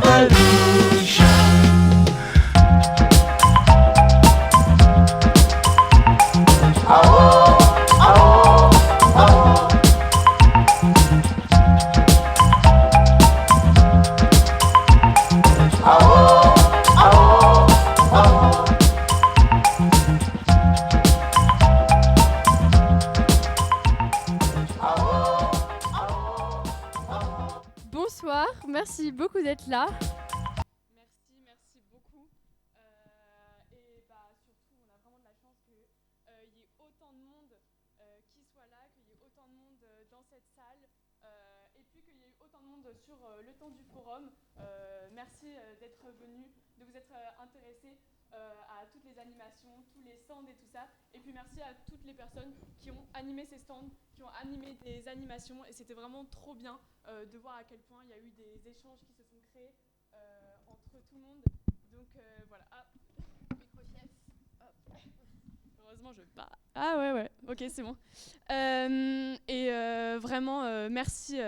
revolution. Oh, oh, oh. Bonsoir, merci beaucoup d'être là. Merci beaucoup. Et surtout, on a vraiment de la chance qu'il y ait autant de monde qui soit là, qu'il y ait autant de monde dans cette salle, et puis qu'il y ait autant de monde sur le temps du forum. Merci d'être venus, de vous être intéressés à toutes les animations, tous les stands et tout ça. Et puis merci à toutes les personnes qui ont animé ces stands, qui ont animé des animations. Et c'était vraiment trop bien de voir à quel point il y a eu des échanges qui se sont créés entre tout le monde. Donc voilà. Ah, micro-chef. Heureusement, je parle. Ah ouais, ok, c'est bon. Vraiment, merci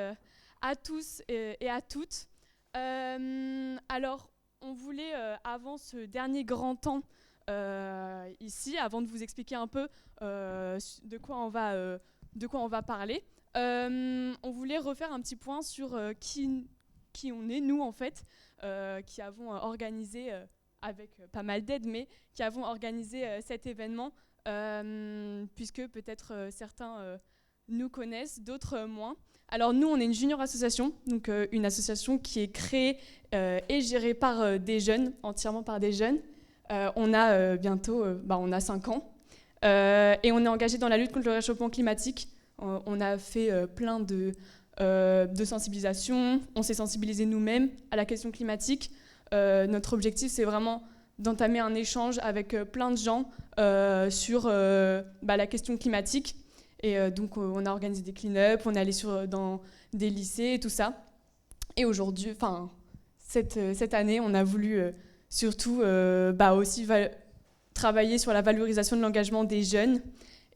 à tous et à toutes. Alors, on voulait, avant ce dernier grand temps ici, avant de vous expliquer un peu de quoi on va parler, on voulait refaire un petit point sur qui on est, nous, en fait, qui avons organisé, avec pas mal d'aide, mais qui avons organisé cet événement, puisque peut-être certains nous connaissent, d'autres moins. Alors nous, on est une junior association, donc une association qui est créée et gérée par des jeunes, entièrement par des jeunes. On a bientôt, on a 5 ans, et on est engagé dans la lutte contre le réchauffement climatique. On a fait plein de sensibilisation, on s'est sensibilisé nous-mêmes à la question climatique. Notre objectif, c'est vraiment d'entamer un échange avec plein de gens sur la question climatique. Et donc, on a organisé des clean-up, on est allé dans des lycées et tout ça. Et aujourd'hui, cette année, on a voulu surtout aussi travailler sur la valorisation de l'engagement des jeunes.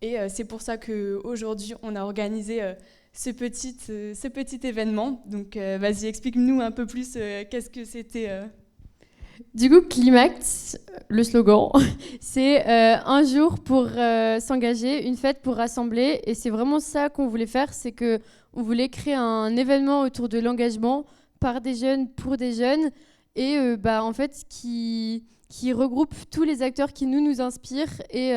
Et c'est pour ça qu'aujourd'hui, on a organisé ce petit événement. Donc, vas-y, explique-nous un peu plus qu'est-ce que c'était. Du coup, Climax, le slogan, c'est un jour pour s'engager, une fête pour rassembler. Et c'est vraiment ça qu'on voulait faire, c'est qu'on voulait créer un événement autour de l'engagement par des jeunes, pour des jeunes, et en fait, qui regroupe tous les acteurs qui nous inspirent et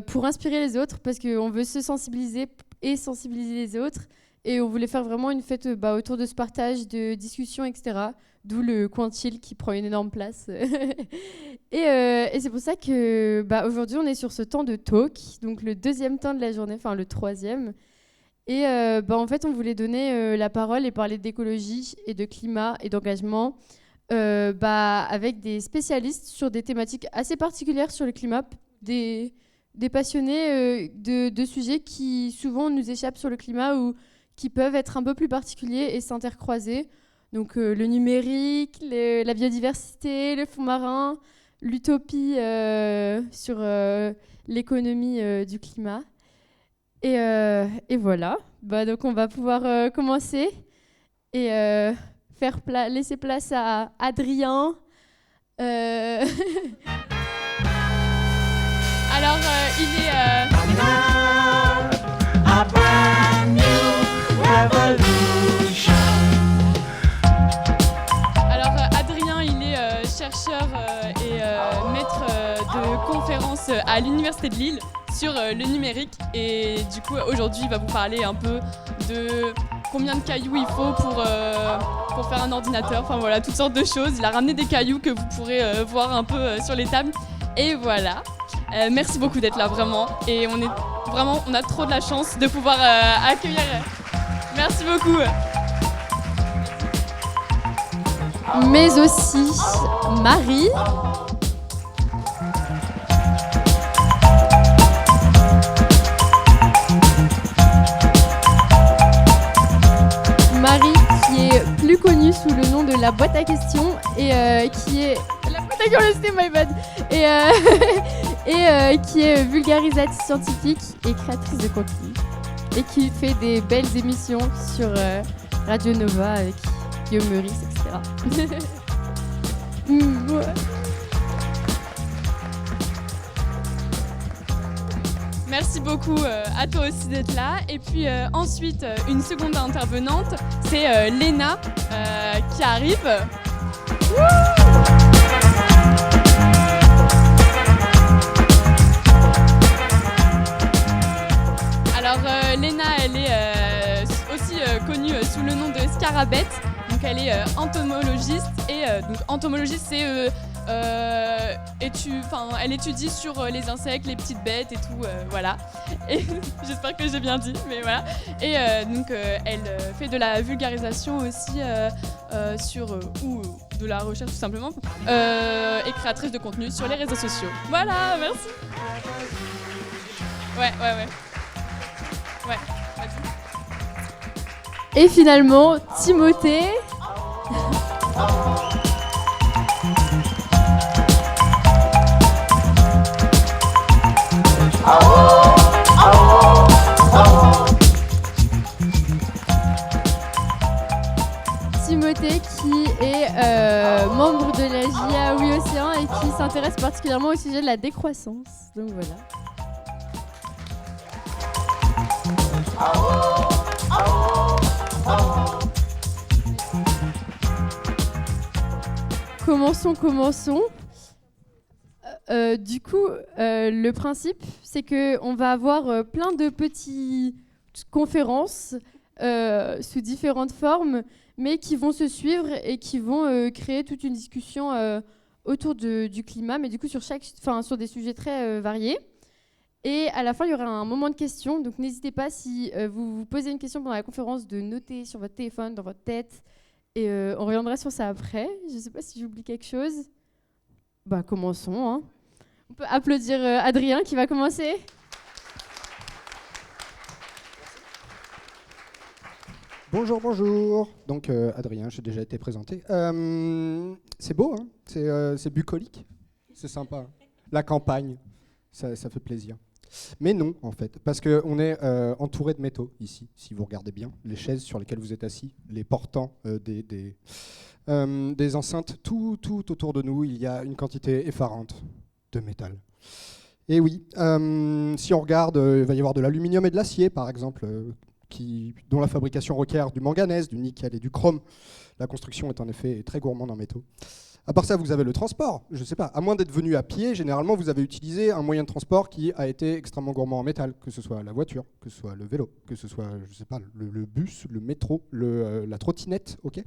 pour inspirer les autres, parce qu'on veut se sensibiliser et sensibiliser les autres. Et on voulait faire vraiment une fête autour de ce partage, de discussions, etc. D'où le coin chill qui prend une énorme place. et c'est pour ça que aujourd'hui, on est sur ce temps de talk, donc le deuxième temps de la journée, enfin le troisième. Et en fait, on voulait donner la parole et parler d'écologie et de climat et d'engagement avec des spécialistes sur des thématiques assez particulières sur le climat, des passionnés de sujets qui souvent nous échappent sur le climat ou qui peuvent être un peu plus particuliers et s'intercroiser. Donc le numérique, la biodiversité, le fond marin, l'utopie sur l'économie du climat. Et voilà. Donc on va pouvoir commencer et laisser place à Adrien. Alors il est... A brand new revolution. Alors Adrien, il est chercheur et maître de conférences à l'Université de Lille sur le numérique. Et du coup, aujourd'hui, il va vous parler un peu de combien de cailloux il faut pour faire un ordinateur. Enfin voilà, toutes sortes de choses. Il a ramené des cailloux que vous pourrez voir un peu sur les tables. Et voilà. Merci beaucoup d'être là, vraiment. Et on a trop de la chance de pouvoir accueillir. Merci beaucoup. Mais aussi Marie. Marie, qui est plus connue sous le nom de la boîte à questions et qui est la boîte à curiosité, my bad, et qui est vulgarisatrice scientifique et créatrice de contenu et qui fait des belles émissions sur Radio Nova avec Guillaume Meurice, etc. Ouais. Merci beaucoup à toi aussi d'être là. Et puis ensuite, une seconde intervenante, c'est Léna qui arrive. Alors Léna, elle est aussi connue sous le nom de Scarabette. Donc elle est entomologiste et donc entomologiste c'est elle étudie sur les insectes, les petites bêtes et tout, voilà. Et j'espère que j'ai bien dit, mais voilà. Et donc elle fait de la vulgarisation aussi ou de la recherche tout simplement, et créatrice de contenu sur les réseaux sociaux. Voilà, merci. Ouais, vas-y. Et finalement, Timothée. Timothée qui est membre de la JA Oui Océan et qui s'intéresse particulièrement au sujet de la décroissance. Donc voilà. Commençons. Du coup, le principe, c'est qu'on va avoir plein de petites conférences sous différentes formes, mais qui vont se suivre et qui vont créer toute une discussion autour du climat, mais du coup sur des sujets très variés. Et à la fin, il y aura un moment de questions, donc n'hésitez pas, si vous vous posez une question pendant la conférence, de noter sur votre téléphone, dans votre tête, et on reviendra sur ça après. Je ne sais pas si j'oublie quelque chose. Bah, commençons, hein. On peut applaudir Adrien qui va commencer. Bonjour. Donc Adrien, j'ai déjà été présenté. C'est beau, hein, c'est bucolique, c'est sympa. La campagne, ça fait plaisir. Mais non, en fait, parce qu'on est entouré de métaux ici, si vous regardez bien. Les chaises sur lesquelles vous êtes assis, les portants des enceintes, tout autour de nous, il y a une quantité effarante de métal. Et oui, si on regarde, il va y avoir de l'aluminium et de l'acier, par exemple, dont la fabrication requiert du manganèse, du nickel et du chrome. La construction est en effet très gourmande en métaux. À part ça, vous avez le transport. Je ne sais pas, à moins d'être venu à pied, généralement, vous avez utilisé un moyen de transport qui a été extrêmement gourmand en métal, que ce soit la voiture, que ce soit le vélo, que ce soit, je sais pas, le bus, le métro, la trottinette, ok.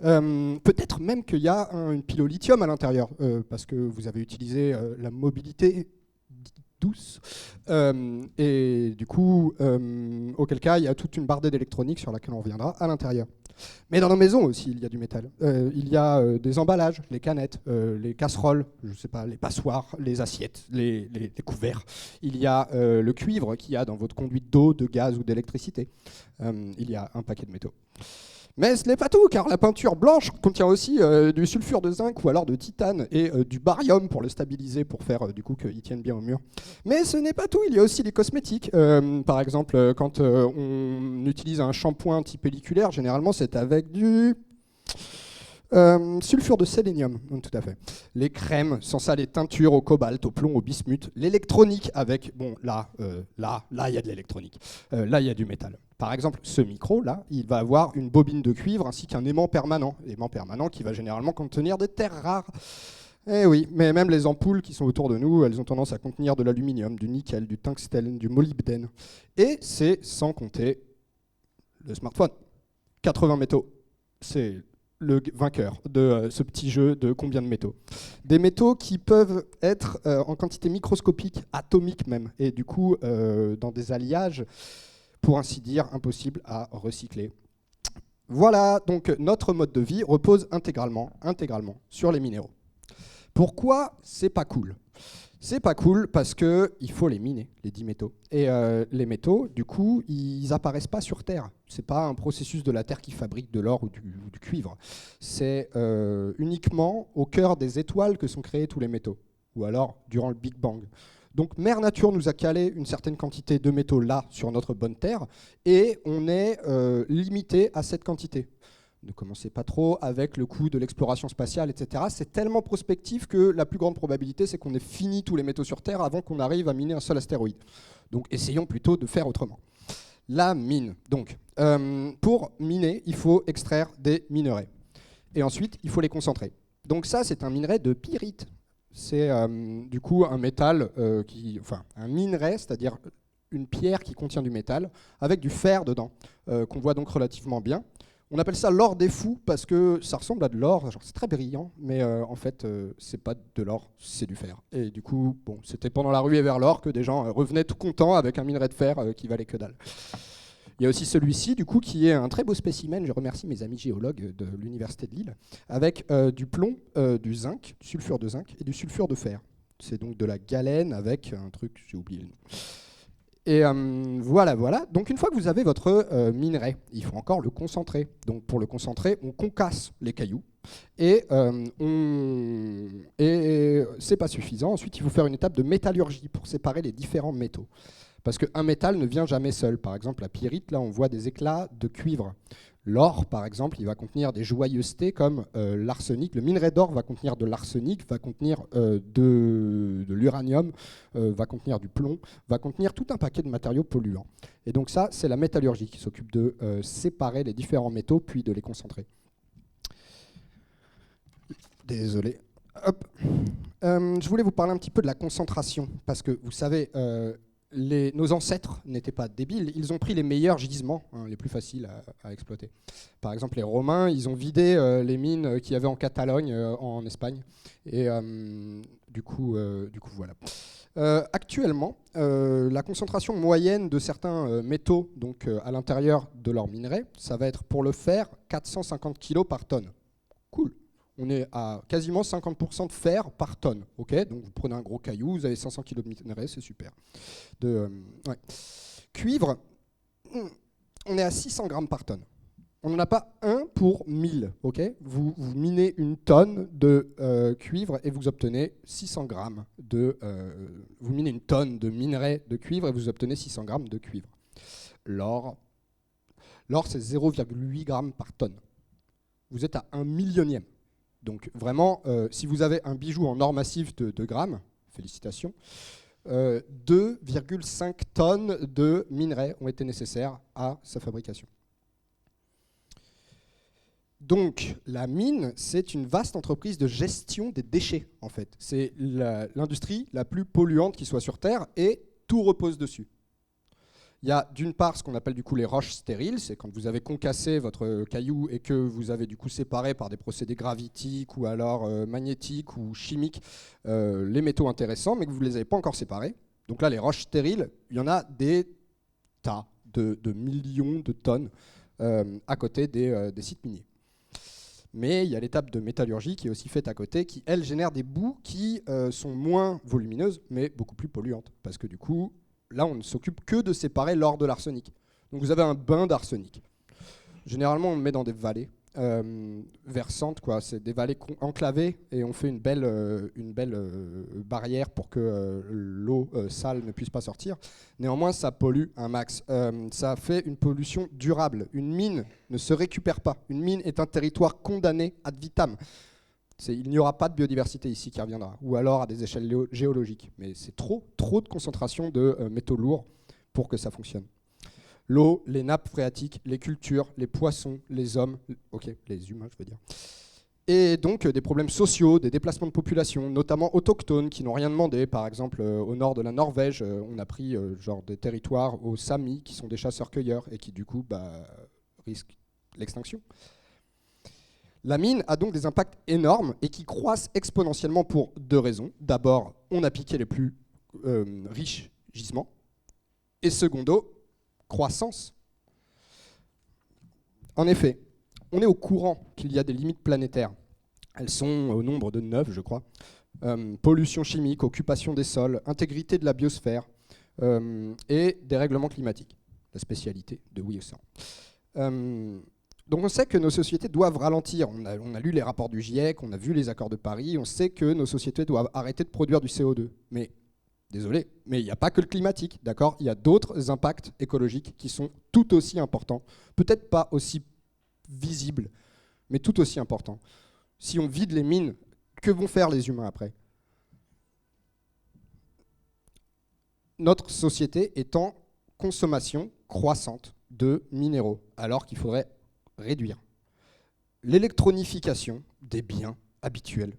Peut-être même qu'il y a une pile au lithium à l'intérieur, parce que vous avez utilisé la mobilité douce, et du coup, auquel cas, il y a toute une bardée d'électronique sur laquelle on reviendra à l'intérieur. Mais dans nos maisons aussi, il y a du métal. Il y a des emballages, les canettes, les casseroles, je sais pas, les passoires, les assiettes, les couverts. Il y a le cuivre qu'il y a dans votre conduite d'eau, de gaz ou d'électricité. Il y a un paquet de métaux. Mais ce n'est pas tout, car la peinture blanche contient aussi du sulfure de zinc ou alors de titane et du barium pour le stabiliser, pour faire du coup qu'il tienne bien au mur. Mais ce n'est pas tout, il y a aussi les cosmétiques. Par exemple, quand on utilise un shampoing type pelliculaire, généralement c'est avec du sulfure de sélénium, tout à fait. Les crèmes, sans ça, les teintures au cobalt, au plomb, au bismuth. L'électronique avec, bon, là, il y a de l'électronique. Là, il y a du métal. Par exemple, ce micro, là, il va avoir une bobine de cuivre ainsi qu'un aimant permanent. Aimant permanent qui va généralement contenir des terres rares. Eh oui, mais même les ampoules qui sont autour de nous, elles ont tendance à contenir de l'aluminium, du nickel, du tungstène, du molybdène. Et c'est sans compter le smartphone. 80 métaux. C'est le vainqueur de ce petit jeu de combien de métaux. Des métaux qui peuvent être en quantité microscopique, atomique même, et du coup dans des alliages, pour ainsi dire, impossibles à recycler. Voilà, donc notre mode de vie repose intégralement sur les minéraux. Pourquoi c'est pas cool ? C'est pas cool parce qu'il faut les miner, les 10 métaux. Et les métaux, du coup, ils apparaissent pas sur Terre. C'est pas un processus de la Terre qui fabrique de l'or ou du cuivre. C'est uniquement au cœur des étoiles que sont créés tous les métaux. Ou alors durant le Big Bang. Donc Mère Nature nous a calé une certaine quantité de métaux là sur notre bonne Terre et on est limité à cette quantité. Ne commencez pas trop avec le coût de l'exploration spatiale, etc. C'est tellement prospectif que la plus grande probabilité, c'est qu'on ait fini tous les métaux sur Terre avant qu'on arrive à miner un seul astéroïde. Donc essayons plutôt de faire autrement. La mine. Donc, pour miner, il faut extraire des minerais. Et ensuite, il faut les concentrer. Donc ça, c'est un minerai de pyrite. C'est du coup un métal, un minerai, c'est-à-dire une pierre qui contient du métal, avec du fer dedans, qu'on voit donc relativement bien. On appelle ça l'or des fous parce que ça ressemble à de l'or, c'est très brillant, mais en fait, c'est pas de l'or, c'est du fer. Et du coup, bon, c'était pendant la ruée vers l'or que des gens revenaient tout contents avec un minerai de fer qui valait que dalle. Il y a aussi celui-ci, du coup, qui est un très beau spécimen, je remercie mes amis géologues de l'Université de Lille, avec du plomb, du zinc, du sulfure de zinc et du sulfure de fer. C'est donc de la galène avec un truc, j'ai oublié le nom. Et voilà. Donc une fois que vous avez votre minerai, il faut encore le concentrer. Donc pour le concentrer, on concasse les cailloux et c'est pas suffisant. Ensuite, il faut faire une étape de métallurgie pour séparer les différents métaux. Parce qu'un métal ne vient jamais seul. Par exemple, la pyrite, là, on voit des éclats de cuivre. L'or, par exemple, il va contenir des joyeusetés comme l'arsenic. Le minerai d'or va contenir de l'arsenic, va contenir de l'uranium, va contenir du plomb, va contenir tout un paquet de matériaux polluants. Et donc ça, c'est la métallurgie qui s'occupe de séparer les différents métaux, puis de les concentrer. Désolé. Hop. Je voulais vous parler un petit peu de la concentration, parce que vous savez... nos ancêtres n'étaient pas débiles, ils ont pris les meilleurs gisements, les plus faciles à exploiter. Par exemple, les Romains, ils ont vidé les mines qu'il y avait en Catalogne, en Espagne. Et du coup, voilà. Actuellement, la concentration moyenne de certains métaux donc, à l'intérieur de leur minerai, ça va être pour le fer 450 kg par tonne. Cool. On est à quasiment 50% de fer par tonne. Okay, donc vous prenez un gros caillou, vous avez 500 kg de minerai, c'est super. Ouais. Cuivre, on est à 600 grammes par tonne. On n'en a pas un pour 1000. Okay, vous minez une tonne de cuivre et vous obtenez 600 grammes de... vous minez une tonne de minerai de cuivre et vous obtenez 600 grammes de cuivre. L'or, c'est 0,8 grammes par tonne. Vous êtes à 1 millionième. Donc vraiment, si vous avez un bijou en or massif de 2 grammes, félicitations, 2,5 tonnes de minerais ont été nécessaires à sa fabrication. Donc la mine, c'est une vaste entreprise de gestion des déchets, en fait. C'est l'industrie la plus polluante qui soit sur Terre et tout repose dessus. Il y a d'une part ce qu'on appelle du coup les roches stériles, c'est quand vous avez concassé votre caillou et que vous avez du coup séparé par des procédés gravitiques ou alors magnétiques ou chimiques les métaux intéressants, mais que vous ne les avez pas encore séparés. Donc là, les roches stériles, il y en a des tas de millions de tonnes à côté des sites miniers. Mais il y a l'étape de métallurgie qui est aussi faite à côté, qui, elle, génère des boues qui sont moins volumineuses, mais beaucoup plus polluantes. Parce que du coup, là, on ne s'occupe que de séparer l'or de l'arsenic. Donc vous avez un bain d'arsenic. Généralement, on le met dans des vallées versantes, quoi. C'est des vallées enclavées et on fait une belle barrière pour que l'eau sale ne puisse pas sortir. Néanmoins, ça pollue un max. Ça fait une pollution durable. Une mine ne se récupère pas. Une mine est un territoire condamné ad vitam. Il n'y aura pas de biodiversité ici qui reviendra, ou alors à des échelles géologiques. Mais c'est trop de concentration de métaux lourds pour que ça fonctionne. L'eau, les nappes phréatiques, les cultures, les poissons, les hommes, les humains je veux dire. Et donc des problèmes sociaux, des déplacements de population, notamment autochtones qui n'ont rien demandé. Par exemple, au nord de la Norvège, on a pris genre des territoires aux Samis qui sont des chasseurs-cueilleurs et qui du coup risquent l'extinction. La mine a donc des impacts énormes et qui croissent exponentiellement pour 2 raisons. D'abord, on a piqué les plus riches gisements. Et secondo, croissance. En effet, on est au courant qu'il y a des limites planétaires. Elles sont au nombre de 9, je crois. Pollution chimique, occupation des sols, intégrité de la biosphère et dérèglement climatique. La spécialité de Oui-Océan. Donc on sait que nos sociétés doivent ralentir. On a lu les rapports du GIEC, on a vu les accords de Paris, on sait que nos sociétés doivent arrêter de produire du CO2. Mais, désolé, mais il n'y a pas que le climatique, d'accord ? Il y a d'autres impacts écologiques qui sont tout aussi importants, peut-être pas aussi visibles mais tout aussi important. Si on vide les mines, que vont faire les humains après? Notre société est en consommation croissante de minéraux, alors qu'il faudrait réduire. L'électronification des biens habituels,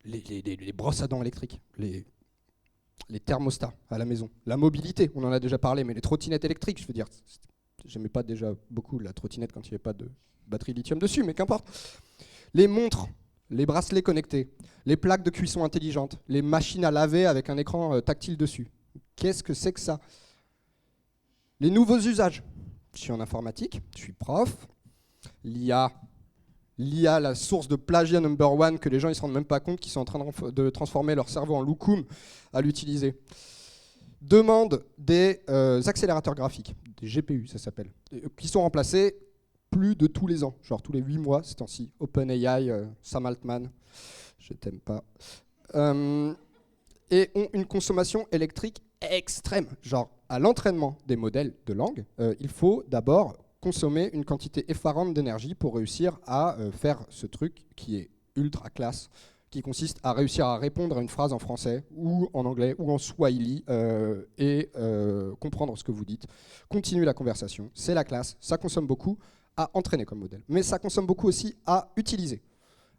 les brosses à dents électriques, les thermostats à la maison, la mobilité, on en a déjà parlé, mais les trottinettes électriques, je veux dire, j'aimais pas déjà beaucoup la trottinette quand il n'y avait pas de batterie lithium dessus, mais qu'importe. Les montres, les bracelets connectés, les plaques de cuisson intelligentes, les machines à laver avec un écran tactile dessus. Qu'est-ce que c'est que ça? Les nouveaux usages. Je suis en informatique, je suis prof. L'IA, la source de plagiat number one que les gens ne se rendent même pas compte qu'ils sont en train de transformer leur cerveau en loukoum à l'utiliser. Demande des accélérateurs graphiques, des GPU ça s'appelle, qui sont remplacés plus de tous les ans, genre tous les 8 mois ces temps-ci. OpenAI, Sam Altman, je t'aime pas. Et ont une consommation électrique extrême. Genre, à l'entraînement des modèles de langue, il faut d'abord consommer une quantité effarante d'énergie pour réussir à faire ce truc qui est ultra classe, qui consiste à réussir à répondre à une phrase en français ou en anglais ou en swahili et comprendre ce que vous dites. Continuer la conversation, c'est la classe, ça consomme beaucoup à entraîner comme modèle. Mais ça consomme beaucoup aussi à utiliser.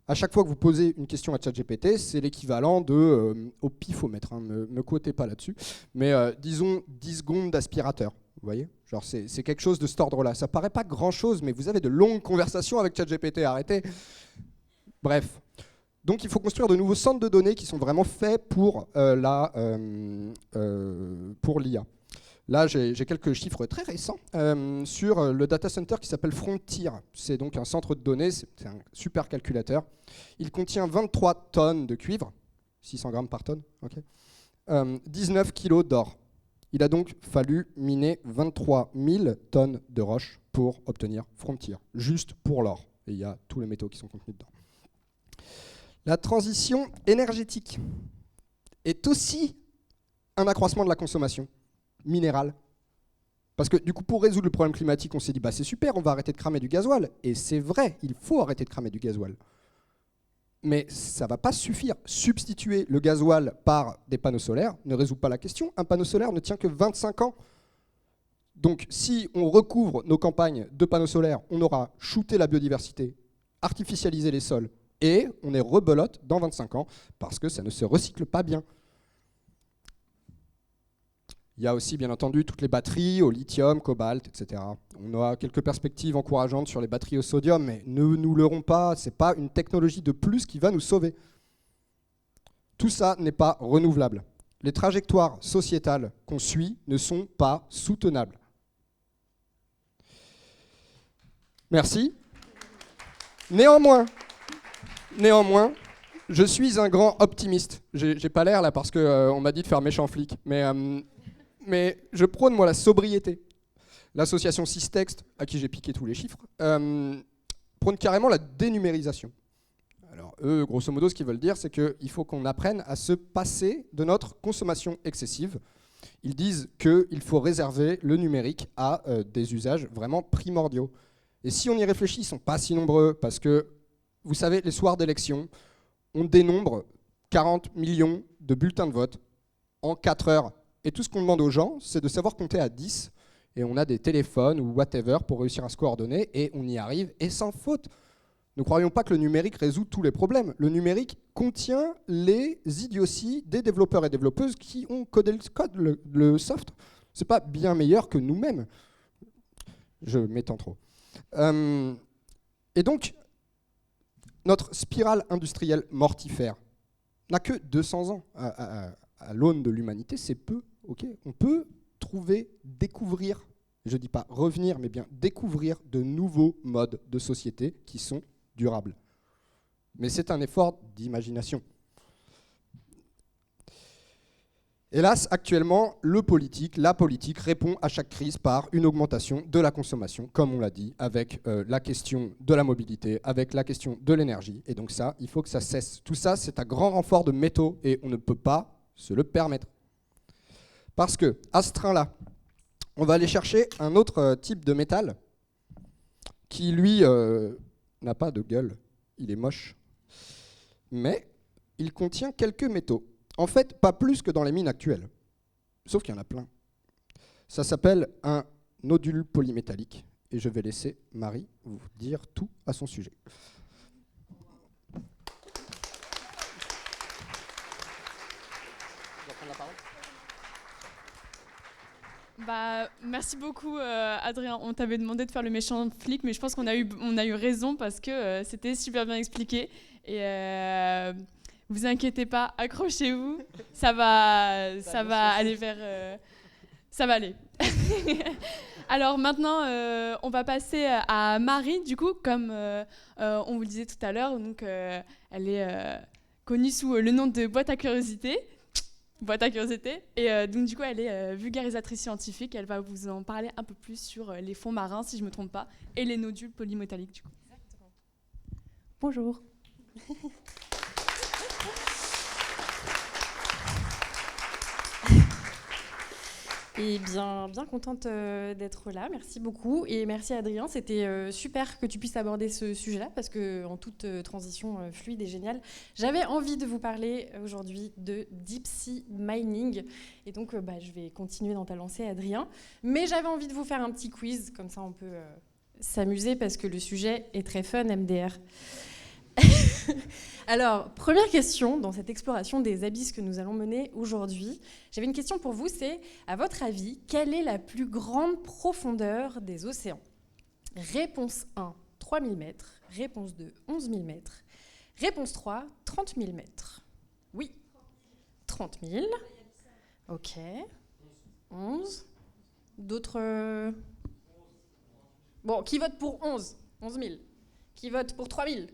À chaque fois que vous posez une question à ChatGPT, c'est l'équivalent de, au pifomètre, hein, me quotez pas là-dessus, mais disons 10 secondes d'aspirateur. Vous voyez, genre c'est quelque chose de cet ordre-là. Ça paraît pas grand-chose, mais vous avez de longues conversations avec ChatGPT, arrêtez. Bref. Donc il faut construire de nouveaux centres de données qui sont vraiment faits pour l'IA. Là, j'ai quelques chiffres très récents sur le data center qui s'appelle Frontier. C'est donc un centre de données, c'est un super calculateur. Il contient 23 tonnes de cuivre, 600 grammes par tonne, okay. 19 kilos d'or. Il a donc fallu miner 23 000 tonnes de roches pour obtenir Frontier, juste pour l'or. Et il y a tous les métaux qui sont contenus dedans. La transition énergétique est aussi un accroissement de la consommation minérale. Parce que du coup, pour résoudre le problème climatique, on s'est dit, bah, c'est super, on va arrêter de cramer du gasoil. Et c'est vrai, il faut arrêter de cramer du gasoil. Mais ça ne va pas suffire. Substituer le gasoil par des panneaux solaires ne résout pas la question. Un panneau solaire ne tient que 25 ans. Donc si on recouvre nos campagnes de panneaux solaires, on aura shooté la biodiversité, artificialisé les sols, et on est rebelote dans 25 ans, parce que ça ne se recycle pas bien. Il y a aussi, bien entendu, toutes les batteries au lithium, cobalt, etc. On a quelques perspectives encourageantes sur les batteries au sodium, mais ne nous leurrons pas, ce n'est pas une technologie de plus qui va nous sauver. Tout ça n'est pas renouvelable. Les trajectoires sociétales qu'on suit ne sont pas soutenables. Merci. Néanmoins, je suis un grand optimiste. J'ai pas l'air là parce qu'on m'a dit de faire méchant flic, mais je prône, moi, la sobriété. L'association Systext, à qui j'ai piqué tous les chiffres, prône carrément la dénumérisation. Alors, eux, grosso modo, ce qu'ils veulent dire, c'est qu'il faut qu'on apprenne à se passer de notre consommation excessive. Ils disent qu'il faut réserver le numérique à des usages vraiment primordiaux. Et si on y réfléchit, ils ne sont pas si nombreux, parce que, vous savez, les soirs d'élection, on dénombre 40 millions de bulletins de vote en 4 heures. Et tout ce qu'on demande aux gens, c'est de savoir compter à 10. Et on a des téléphones ou whatever pour réussir à se coordonner. Et on y arrive, et sans faute. Ne croyons pas que le numérique résout tous les problèmes. Le numérique contient les idioties des développeurs et développeuses qui ont codé le soft. Ce n'est pas bien meilleur que nous-mêmes. Je m'étends trop. Et donc, notre spirale industrielle mortifère n'a que 200 ans. À l'aune de l'humanité, c'est peu. Okay, on peut découvrir, je ne dis pas revenir, mais bien découvrir de nouveaux modes de société qui sont durables. Mais c'est un effort d'imagination. Hélas, actuellement, la politique répond à chaque crise par une augmentation de la consommation, comme on l'a dit, avec la question de la mobilité, avec la question de l'énergie. Et donc ça, il faut que ça cesse. Tout ça, c'est un grand renfort de métaux et on ne peut pas se le permettre. Parce que, à ce train-là, on va aller chercher un autre type de métal qui, lui, n'a pas de gueule, il est moche. Mais il contient quelques métaux. En fait, pas plus que dans les mines actuelles. Sauf qu'il y en a plein. Ça s'appelle un nodule polymétallique. Et je vais laisser Marie vous dire tout à son sujet. Merci beaucoup, Adrien. On t'avait demandé de faire le méchant flic, mais je pense qu'on a eu raison parce que c'était super bien expliqué. Et vous inquiétez pas, accrochez-vous, ça va aller vers, ça va aller. Alors maintenant, on va passer à Marie. Du coup, comme on vous le disait tout à l'heure, donc elle est connue sous le nom de Boîte à curiosité. Boîte à curiosité. Et donc, du coup, elle est vulgarisatrice scientifique. Elle va vous en parler un peu plus sur les fonds marins, si je ne me trompe pas, et les nodules polymétalliques, du coup. Exactement. Bonjour. Et bien contente d'être là. Merci beaucoup. Et merci Adrien. C'était super que tu puisses aborder ce sujet-là parce qu'en toute transition fluide et géniale, j'avais envie de vous parler aujourd'hui de Deep Sea Mining. Et donc, je vais continuer dans ta lancée, Adrien. Mais j'avais envie de vous faire un petit quiz. Comme ça, on peut s'amuser parce que le sujet est très fun, MDR. Alors, première question dans cette exploration des abysses que nous allons mener aujourd'hui. J'avais une question pour vous, c'est, à votre avis, quelle est la plus grande profondeur des océans ? Réponse 1, 3000 mètres. Réponse 2, 11 000 mètres. Réponse 3, 30 000 mètres. Oui, 30 000. Ok. 11. D'autres... Bon, qui vote pour 11 000. Qui vote pour 3 000 ?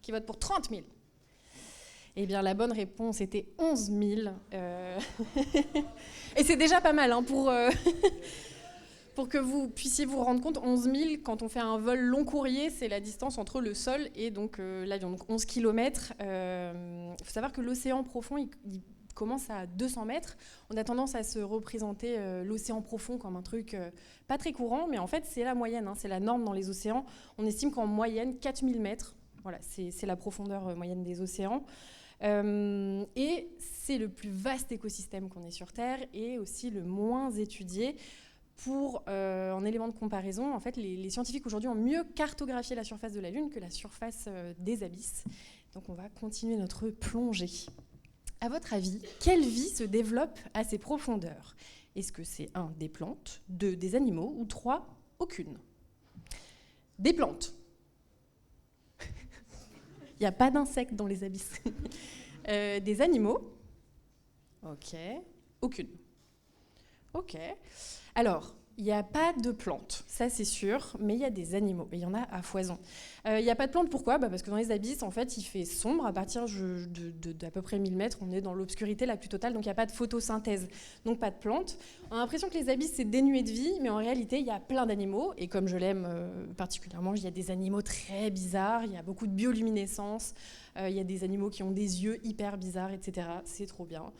Qui vote pour 30 000 ? Eh bien, la bonne réponse était 11 000. Et c'est déjà pas mal pour que vous puissiez vous rendre compte. 11 000, quand on fait un vol long courrier, c'est la distance entre le sol et donc, l'avion. Donc 11 km. Il faut savoir que l'océan profond, il commence à 200 mètres. On a tendance à se représenter l'océan profond comme un truc pas très courant, mais en fait, c'est la moyenne, c'est la norme dans les océans. On estime qu'en moyenne, 4000 mètres. Voilà, c'est la profondeur moyenne des océans. Et c'est le plus vaste écosystème qu'on ait sur Terre et aussi le moins étudié. En élément de comparaison, en fait, les scientifiques aujourd'hui ont mieux cartographié la surface de la Lune que la surface des abysses. Donc on va continuer notre plongée. À votre avis, quelle vie se développe à ces profondeurs ? Est-ce que c'est 1, des plantes, 2, des animaux ou 3, aucune ? Des plantes. Il n'y a pas d'insectes dans les abysses. Des animaux. Ok. Aucune. Ok. Alors, il n'y a pas de plantes, ça c'est sûr, mais il y a des animaux, et il y en a à foison. Il n'y a pas de plantes, pourquoi ? Parce que dans les abysses, en fait, il fait sombre. À partir d'à peu près 1000 mètres, on est dans l'obscurité la plus totale, donc il n'y a pas de photosynthèse, donc pas de plantes. On a l'impression que les abysses, c'est dénué de vie, mais en réalité, il y a plein d'animaux, et comme je l'aime particulièrement, il y a des animaux très bizarres, il y a beaucoup de bioluminescence, il y a des animaux qui ont des yeux hyper bizarres, etc. C'est trop bien.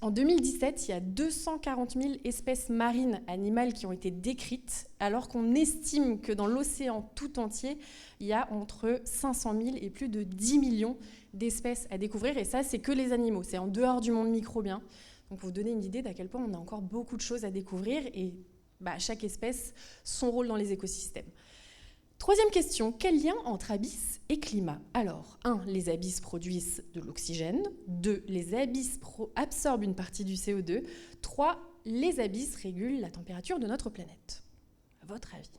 En 2017, il y a 240 000 espèces marines animales qui ont été décrites, alors qu'on estime que dans l'océan tout entier, il y a entre 500 000 et plus de 10 millions d'espèces à découvrir. Et ça, c'est que les animaux, c'est en dehors du monde microbien. Donc, pour vous donner une idée d'à quel point on a encore beaucoup de choses à découvrir et chaque espèce, son rôle dans les écosystèmes. Troisième question, quel lien entre abysses et climat ? Alors, 1, les abysses produisent de l'oxygène. 2, les abysses absorbent une partie du CO2. 3, les abysses régulent la température de notre planète. À votre avis ?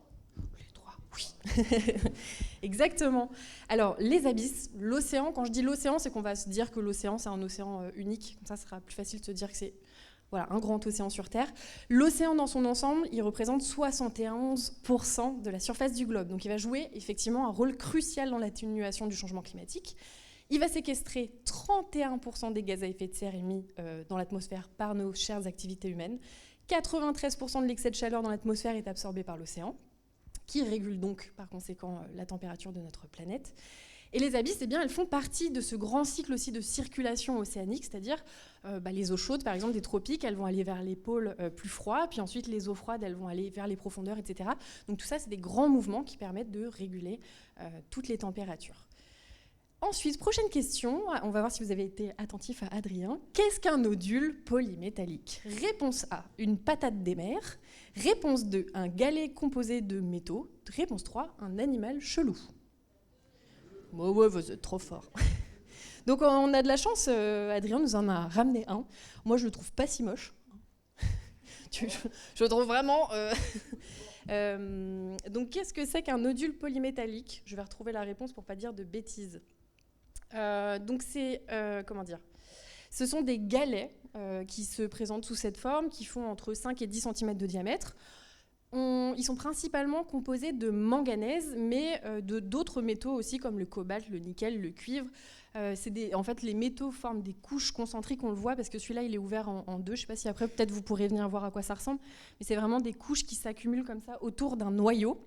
Les 3, oui. Exactement. Alors, les abysses, l'océan, quand je dis l'océan, c'est qu'on va se dire que l'océan, c'est un océan unique. Comme ça sera plus facile de se dire que c'est un grand océan sur Terre. L'océan dans son ensemble, il représente 71% de la surface du globe. Donc il va jouer effectivement un rôle crucial dans l'atténuation du changement climatique. Il va séquestrer 31% des gaz à effet de serre émis dans l'atmosphère par nos chères activités humaines. 93% de l'excès de chaleur dans l'atmosphère est absorbé par l'océan, qui régule donc par conséquent la température de notre planète. Et les abysses, eh bien, elles font partie de ce grand cycle aussi de circulation océanique, c'est-à-dire les eaux chaudes, par exemple, des tropiques, elles vont aller vers les pôles plus froids, puis ensuite les eaux froides, elles vont aller vers les profondeurs, etc. Donc tout ça, c'est des grands mouvements qui permettent de réguler toutes les températures. Ensuite, prochaine question, on va voir si vous avez été attentif à Adrien. Qu'est-ce qu'un nodule polymétallique ? Réponse A, une patate des mers. Réponse 2, un galet composé de métaux. Réponse 3, un animal chelou. Oh ouais, vous êtes trop fort. Donc on a de la chance, Adrien nous en a ramené un. Moi, je le trouve pas si moche. Je le trouve vraiment... Donc qu'est-ce que c'est qu'un nodule polymétallique ? Je vais retrouver la réponse pour pas dire de bêtises. Donc c'est, ce sont des galets qui se présentent sous cette forme, qui font entre 5 et 10 cm de diamètre. Ils sont principalement composés de manganèse, mais de d'autres métaux aussi, comme le cobalt, le nickel, le cuivre. En fait, les métaux forment des couches concentriques, on le voit, parce que celui-là, il est ouvert en deux. Je ne sais pas si après, peut-être, vous pourrez venir voir à quoi ça ressemble. Mais c'est vraiment des couches qui s'accumulent comme ça autour d'un noyau.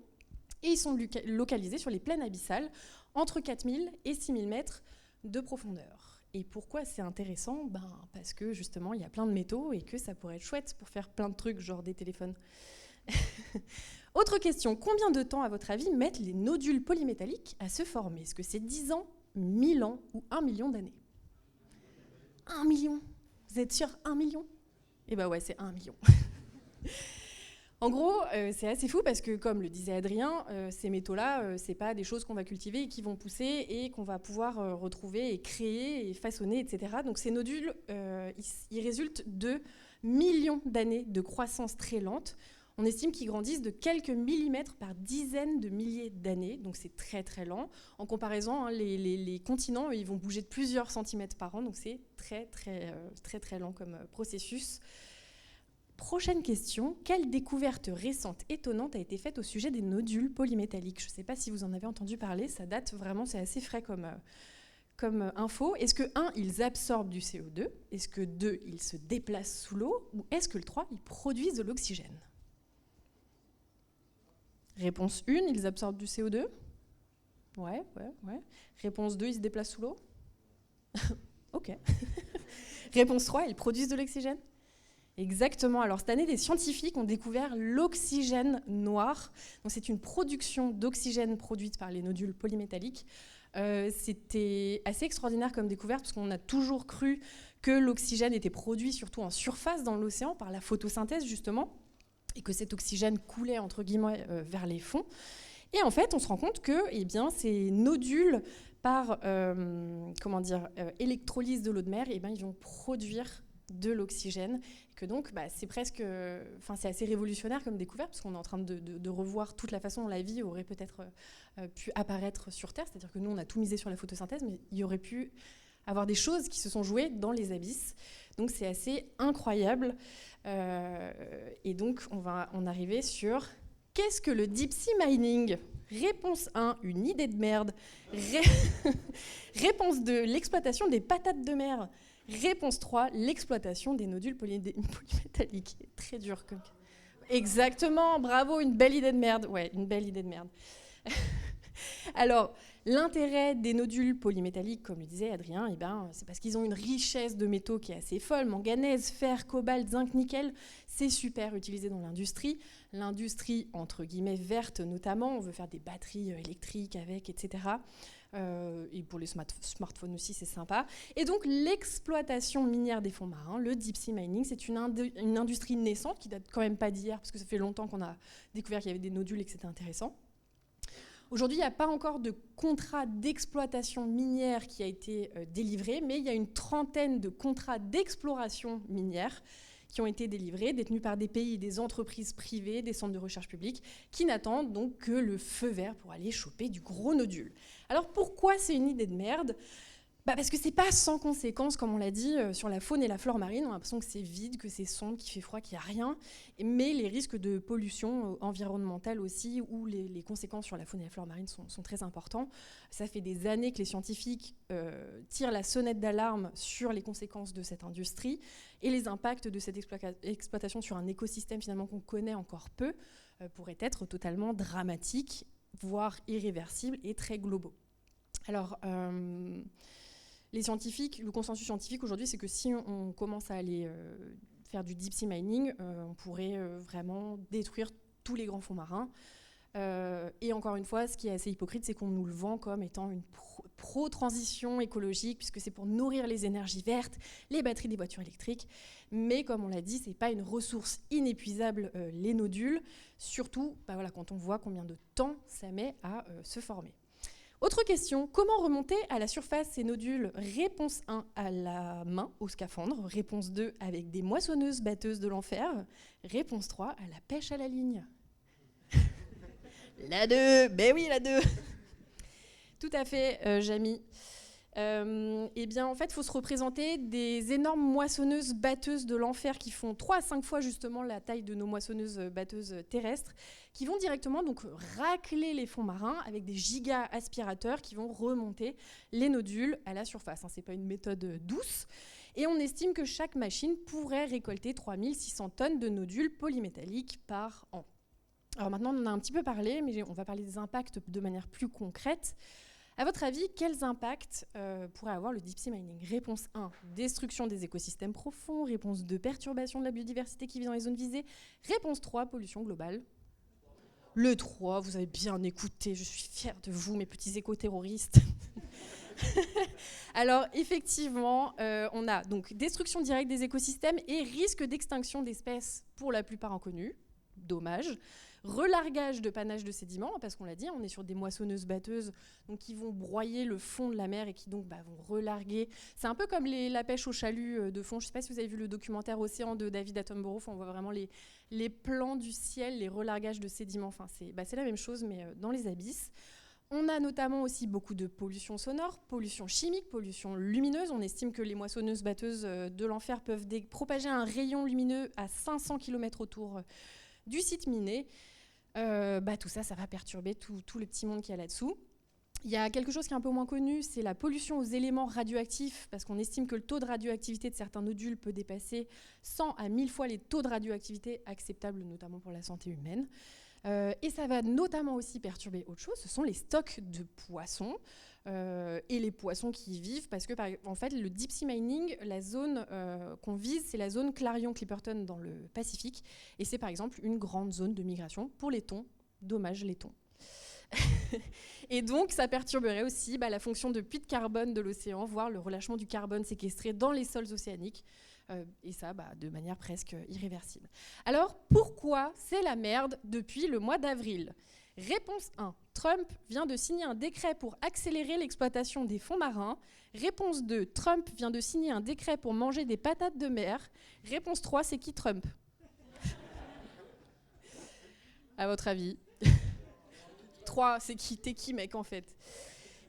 Et ils sont localisés sur les plaines abyssales, entre 4000 et 6000 mètres de profondeur. Et pourquoi c'est intéressant ? Parce que, justement, il y a plein de métaux et que ça pourrait être chouette pour faire plein de trucs, genre des téléphones. Autre question, combien de temps, à votre avis, mettent les nodules polymétalliques à se former ? Est-ce que c'est 10 ans, 1000 ans ou 1 million d'années ? 1 million ? Vous êtes sûr 1 million ? Eh ben ouais, c'est 1 million. En gros, c'est assez fou parce que, comme le disait Adrien, ces métaux-là, c'est pas des choses qu'on va cultiver et qui vont pousser et qu'on va pouvoir retrouver et créer et façonner, etc. Donc ces nodules, ils résultent de millions d'années de croissance très lente. On estime qu'ils grandissent de quelques millimètres par dizaines de milliers d'années, donc c'est très très lent. En comparaison, les continents, ils vont bouger de plusieurs centimètres par an, donc c'est très lent comme processus. Prochaine question, quelle découverte récente étonnante a été faite au sujet des nodules polymétalliques ? Je ne sais pas si vous en avez entendu parler, ça date vraiment, c'est assez frais comme info. Est-ce que 1, ils absorbent du CO2 ? Est-ce que 2, ils se déplacent sous l'eau ? Ou est-ce que le 3, ils produisent de l'oxygène ? Réponse 1, ils absorbent du CO2 ? Ouais. Réponse 2, ils se déplacent sous l'eau ? Ok. Réponse 3, ils produisent de l'oxygène ? Exactement. Alors cette année, des scientifiques ont découvert l'oxygène noir. Donc, c'est une production d'oxygène produite par les nodules polymétalliques. C'était assez extraordinaire comme découverte parce qu'on a toujours cru que l'oxygène était produit surtout en surface dans l'océan par la photosynthèse justement et que cet oxygène coulait entre guillemets vers les fonds. Et en fait, on se rend compte que ces nodules, par électrolyse de l'eau de mer, ils vont produire de l'oxygène, que donc c'est assez révolutionnaire comme découverte parce qu'on est en train de revoir toute la façon dont la vie aurait peut-être pu apparaître sur Terre, c'est-à-dire que nous on a tout misé sur la photosynthèse, mais il y aurait pu avoir des choses qui se sont jouées dans les abysses, donc c'est assez incroyable. Et donc on va en arriver sur qu'est-ce que le deep sea mining ? Réponse 1, une idée de merde. Réponse 2, l'exploitation des patates de mer. Réponse 3, l'exploitation des nodules polymétalliques. Très dur. Exactement, bravo, une belle idée de merde. Ouais, une belle idée de merde. Alors, l'intérêt des nodules polymétalliques, comme le disait Adrien, c'est parce qu'ils ont une richesse de métaux qui est assez folle. Manganèse, fer, cobalt, zinc, nickel, c'est super utilisé dans l'industrie. L'industrie, entre guillemets, verte notamment. On veut faire des batteries électriques avec, etc. Et pour les smartphones aussi, c'est sympa. Et donc, l'exploitation minière des fonds marins, le deep sea mining, c'est une industrie naissante qui date quand même pas d'hier, parce que ça fait longtemps qu'on a découvert qu'il y avait des nodules et que c'était intéressant. Aujourd'hui, il n'y a pas encore de contrat d'exploitation minière qui a été délivré, mais il y a une trentaine de contrats d'exploration minière qui ont été délivrés, détenus par des pays, des entreprises privées, des centres de recherche publics, qui n'attendent donc que le feu vert pour aller choper du gros nodule. Alors pourquoi c'est une idée de merde ? Parce que c'est pas sans conséquence, comme on l'a dit, sur la faune et la flore marine. On a l'impression que c'est vide, que c'est sombre, qu'il fait froid, qu'il n'y a rien. Mais les risques de pollution environnementale aussi, ou les conséquences sur la faune et la flore marine sont très importants. Ça fait des années que les scientifiques tirent la sonnette d'alarme sur les conséquences de cette industrie et les impacts de cette exploitation sur un écosystème finalement qu'on connaît encore peu pourraient être totalement dramatiques, voire irréversibles et très globaux. Alors, les scientifiques, le consensus scientifique aujourd'hui, c'est que si on commence à aller faire du deep sea mining, on pourrait vraiment détruire tous les grands fonds marins. Et encore une fois, ce qui est assez hypocrite, c'est qu'on nous le vend comme étant une pro-transition écologique, puisque c'est pour nourrir les énergies vertes, les batteries des voitures électriques. Mais comme on l'a dit, ce n'est pas une ressource inépuisable, les nodules, surtout quand on voit combien de temps ça met à se former. Autre question, comment remonter à la surface ces nodules? Réponse 1, à la main, au scaphandre. Réponse 2, avec des moissonneuses batteuses de l'enfer. Réponse 3, à la pêche à la ligne. La 2, ben oui, la 2. Tout à fait, Jamy. Eh bien, en fait, il faut se représenter des énormes moissonneuses batteuses de l'enfer qui font 3 à 5 fois justement la taille de nos moissonneuses batteuses terrestres, qui vont directement donc racler les fonds marins avec des giga aspirateurs qui vont remonter les nodules à la surface. Ce n'est pas une méthode douce. Et on estime que chaque machine pourrait récolter 3600 tonnes de nodules polymétalliques par an. Alors maintenant, on en a un petit peu parlé, mais on va parler des impacts de manière plus concrète. À votre avis, quels impacts pourrait avoir le deep sea mining? Réponse 1, destruction des écosystèmes profonds. Réponse 2, perturbation de la biodiversité qui vit dans les zones visées. Réponse 3, pollution globale. Le 3, vous avez bien écouté, je suis fière de vous, mes petits éco-terroristes. Alors, effectivement, on a donc destruction directe des écosystèmes et risque d'extinction d'espèces pour la plupart inconnues. Dommage. Relargage de panache de sédiments, parce qu'on l'a dit, on est sur des moissonneuses batteuses donc qui vont broyer le fond de la mer et qui donc vont relarguer. C'est un peu comme la pêche au chalut de fond. Je ne sais pas si vous avez vu le documentaire Océan de David Attenborough. On voit vraiment les plans du ciel, les relargages de sédiments. Enfin, c'est la même chose, mais dans les abysses. On a notamment aussi beaucoup de pollution sonore, pollution chimique, pollution lumineuse. On estime que les moissonneuses batteuses de l'enfer peuvent propager un rayon lumineux à 500 km autour du site miné. Tout ça va perturber tout le petit monde qu'il y a là-dessous. Il y a quelque chose qui est un peu moins connu, c'est la pollution aux éléments radioactifs, parce qu'on estime que le taux de radioactivité de certains nodules peut dépasser 100 à 1000 fois les taux de radioactivité acceptables, notamment pour la santé humaine. Et ça va notamment aussi perturber autre chose, ce sont les stocks de poissons et les poissons qui y vivent, parce que en fait, le deep sea mining, la zone qu'on vise, c'est la zone Clarion-Clipperton dans le Pacifique, et c'est par exemple une grande zone de migration pour les thons. Dommage, les thons. Et donc, ça perturberait aussi la fonction de puits de carbone de l'océan, voire le relâchement du carbone séquestré dans les sols océaniques, et ça de manière presque irréversible. Alors, pourquoi c'est la merde depuis le mois d'avril? Réponse 1. Trump vient de signer un décret pour accélérer l'exploitation des fonds marins. Réponse 2. Trump vient de signer un décret pour manger des patates de mer. Réponse 3. C'est qui Trump? À votre avis? 3. C'est qui? T'es qui, mec, en fait?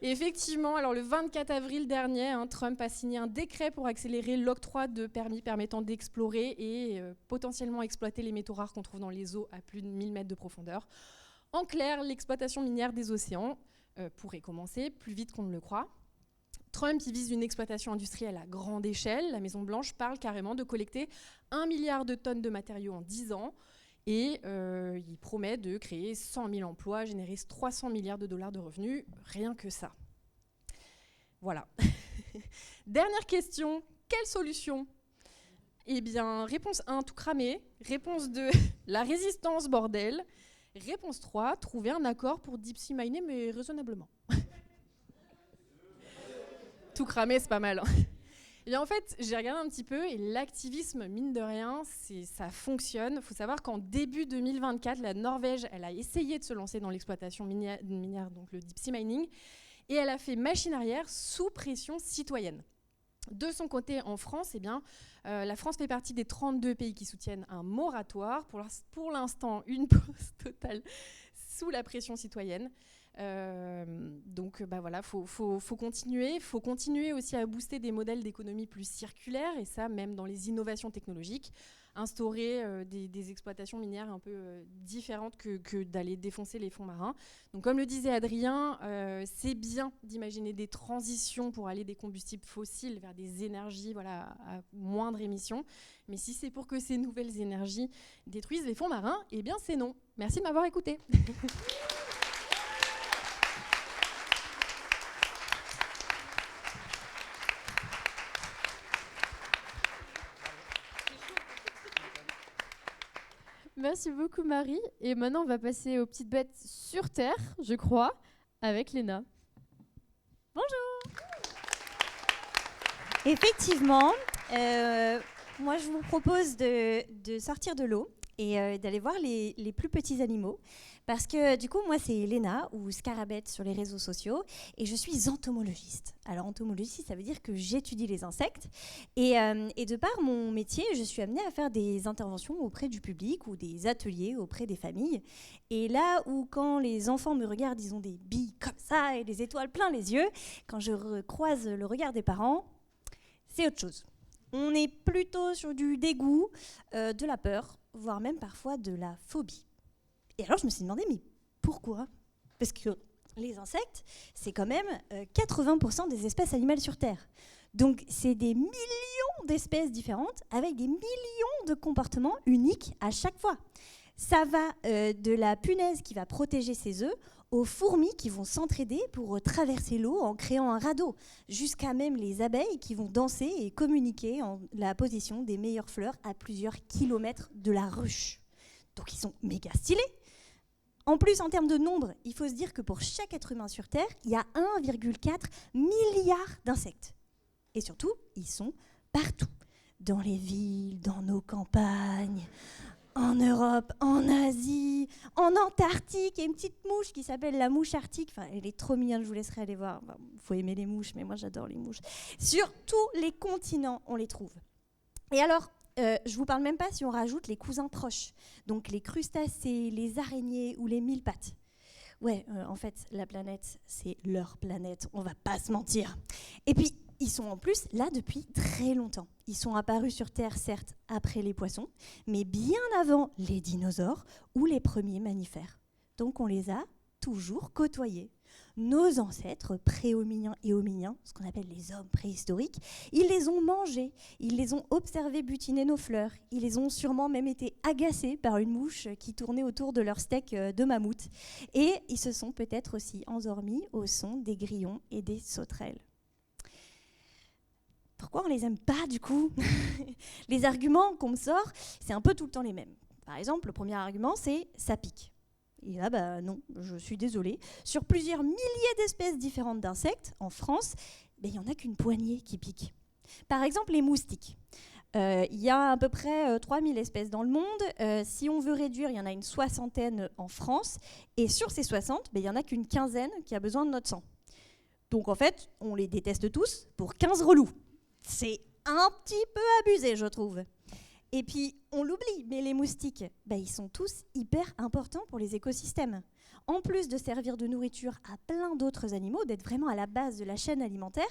Et effectivement, alors le 24 avril dernier, Trump a signé un décret pour accélérer l'octroi de permis permettant d'explorer et potentiellement exploiter les métaux rares qu'on trouve dans les eaux à plus de 1000 mètres de profondeur. En clair, l'exploitation minière des océans pourrait commencer plus vite qu'on ne le croit. Trump y vise une exploitation industrielle à grande échelle. La Maison-Blanche parle carrément de collecter 1 milliard de tonnes de matériaux en 10 ans. Et il promet de créer 100 000 emplois, générer 300 milliards de dollars de revenus, rien que ça. Voilà. Dernière question, quelle solution? Eh bien, réponse 1, tout cramer. Réponse 2, la résistance, bordel. Réponse 3, trouver un accord pour deep sea miner, mais raisonnablement. Tout cramer, c'est pas mal. Et en fait, j'ai regardé un petit peu et l'activisme, mine de rien, ça fonctionne. Il faut savoir qu'en début 2024, la Norvège, elle a essayé de se lancer dans l'exploitation minière, donc le deep sea mining, et elle a fait machine arrière sous pression citoyenne. De son côté, en France, la France fait partie des 32 pays qui soutiennent un moratoire. Pour l'instant, une pause totale sous la pression citoyenne. Donc voilà, faut continuer. Il faut continuer aussi à booster des modèles d'économie plus circulaires, et ça même dans les innovations technologiques. Instaurer des exploitations minières un peu différentes que d'aller défoncer les fonds marins. Donc comme le disait Adrien, c'est bien d'imaginer des transitions pour aller des combustibles fossiles vers des énergies à moindre émission. Mais si c'est pour que ces nouvelles énergies détruisent les fonds marins, eh bien c'est non. Merci de m'avoir écouté. Merci beaucoup Marie. Et maintenant on va passer aux petites bêtes sur Terre, je crois, avec Léna. Effectivement, moi je vous propose de sortir de l'eau et d'aller voir les plus petits animaux. Parce que du coup, moi c'est Léna ou Scarabette sur les réseaux sociaux et je suis entomologiste. Alors entomologiste, ça veut dire que j'étudie les insectes et de par mon métier, je suis amenée à faire des interventions auprès du public ou des ateliers auprès des familles. Et là où quand les enfants me regardent, ils ont des billes comme ça et des étoiles plein les yeux, quand je croise le regard des parents, c'est autre chose. On est plutôt sur du dégoût, de la peur, voire même parfois de la phobie. Et alors je me suis demandé, mais pourquoi ? Parce que les insectes, c'est quand même 80% des espèces animales sur Terre. Donc c'est des millions d'espèces différentes avec des millions de comportements uniques à chaque fois. Ça va de la punaise qui va protéger ses œufs aux fourmis qui vont s'entraider pour traverser l'eau en créant un radeau, jusqu'à même les abeilles qui vont danser et communiquer en la position des meilleures fleurs à plusieurs kilomètres de la ruche. Donc ils sont méga stylés. En plus, en termes de nombre, il faut se dire que pour chaque être humain sur Terre, il y a 1,4 milliard d'insectes. Et surtout, ils sont partout. Dans les villes, dans nos campagnes, en Europe, en Asie, en Antarctique. Il y a une petite mouche qui s'appelle la mouche arctique. Enfin, elle est trop mignonne, je vous laisserai aller voir. Il faut aimer les mouches, mais moi j'adore les mouches. Sur tous les continents, on les trouve. Et alors, je vous parle même pas si on rajoute les cousins proches. Donc les crustacés, les araignées ou les mille pattes. Ouais, en fait, la planète, c'est leur planète. On va pas se mentir. Et puis, ils sont en plus là depuis très longtemps. Ils sont apparus sur Terre, certes, après les poissons, mais bien avant les dinosaures ou les premiers mammifères. Donc on les a toujours côtoyés. Nos ancêtres pré-hominiens et hominiens, ce qu'on appelle les hommes préhistoriques, ils les ont mangés, ils les ont observés butiner nos fleurs, ils les ont sûrement même été agacés par une mouche qui tournait autour de leur steak de mammouth. Et ils se sont peut-être aussi endormis au son des grillons et des sauterelles. Pourquoi on les aime pas du coup ? Les arguments qu'on me sort, c'est un peu tout le temps les mêmes. Par exemple, le premier argument, c'est « ça pique ». Et là, non, je suis désolée. Sur plusieurs milliers d'espèces différentes d'insectes, en France, il n'y en a qu'une poignée qui piquent. Par exemple, les moustiques. Il y a à peu près 3000 espèces dans le monde. Si on veut réduire, il y en a une soixantaine en France. Et sur ces 60, il n'y en a qu'une quinzaine qui a besoin de notre sang. Donc en fait, on les déteste tous pour 15 relous. C'est un petit peu abusé, je trouve. Et puis, on l'oublie, mais les moustiques, ils sont tous hyper importants pour les écosystèmes. En plus de servir de nourriture à plein d'autres animaux, d'être vraiment à la base de la chaîne alimentaire,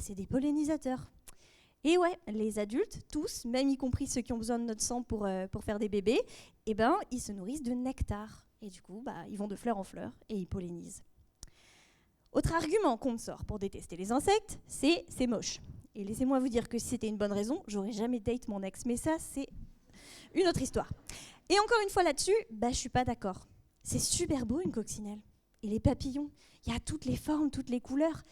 c'est des pollinisateurs. Et ouais, les adultes, tous, même y compris ceux qui ont besoin de notre sang pour faire des bébés, ils se nourrissent de nectar. Et du coup, ils vont de fleur en fleur et ils pollinisent. Autre argument qu'on me sort pour détester les insectes, c'est moche. Et laissez-moi vous dire que si c'était une bonne raison, j'aurais jamais date mon ex. Mais ça, c'est une autre histoire. Et encore une fois là-dessus, je suis pas d'accord. C'est super beau une coccinelle. Et les papillons, il y a toutes les formes, toutes les couleurs.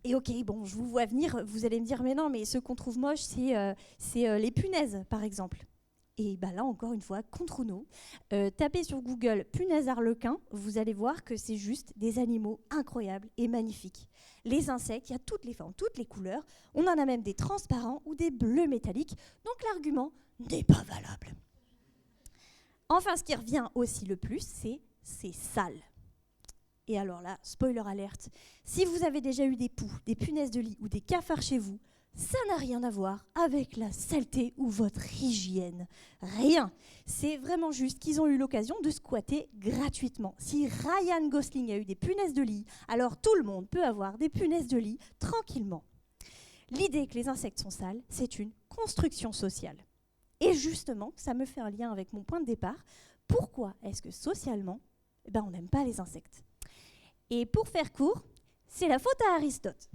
Et ok, bon, je vous vois venir, vous allez me dire, mais non, mais ce qu'on trouve moche, c'est les punaises, par exemple. Et là, encore une fois, contre nous, tapez sur Google « punaise arlequin », vous allez voir que c'est juste des animaux incroyables et magnifiques. Les insectes, il y a toutes les formes, toutes les couleurs. On en a même des transparents ou des bleus métalliques. Donc l'argument n'est pas valable. Enfin, ce qui revient aussi le plus, c'est sale. Et alors là, spoiler alerte, si vous avez déjà eu des poux, des punaises de lit ou des cafards chez vous, ça n'a rien à voir avec la saleté ou votre hygiène. Rien. C'est vraiment juste qu'ils ont eu l'occasion de squatter gratuitement. Si Ryan Gosling a eu des punaises de lit, alors tout le monde peut avoir des punaises de lit tranquillement. L'idée que les insectes sont sales, c'est une construction sociale. Et justement, ça me fait un lien avec mon point de départ. Pourquoi est-ce que socialement, on n'aime pas les insectes ? Et pour faire court, c'est la faute à Aristote.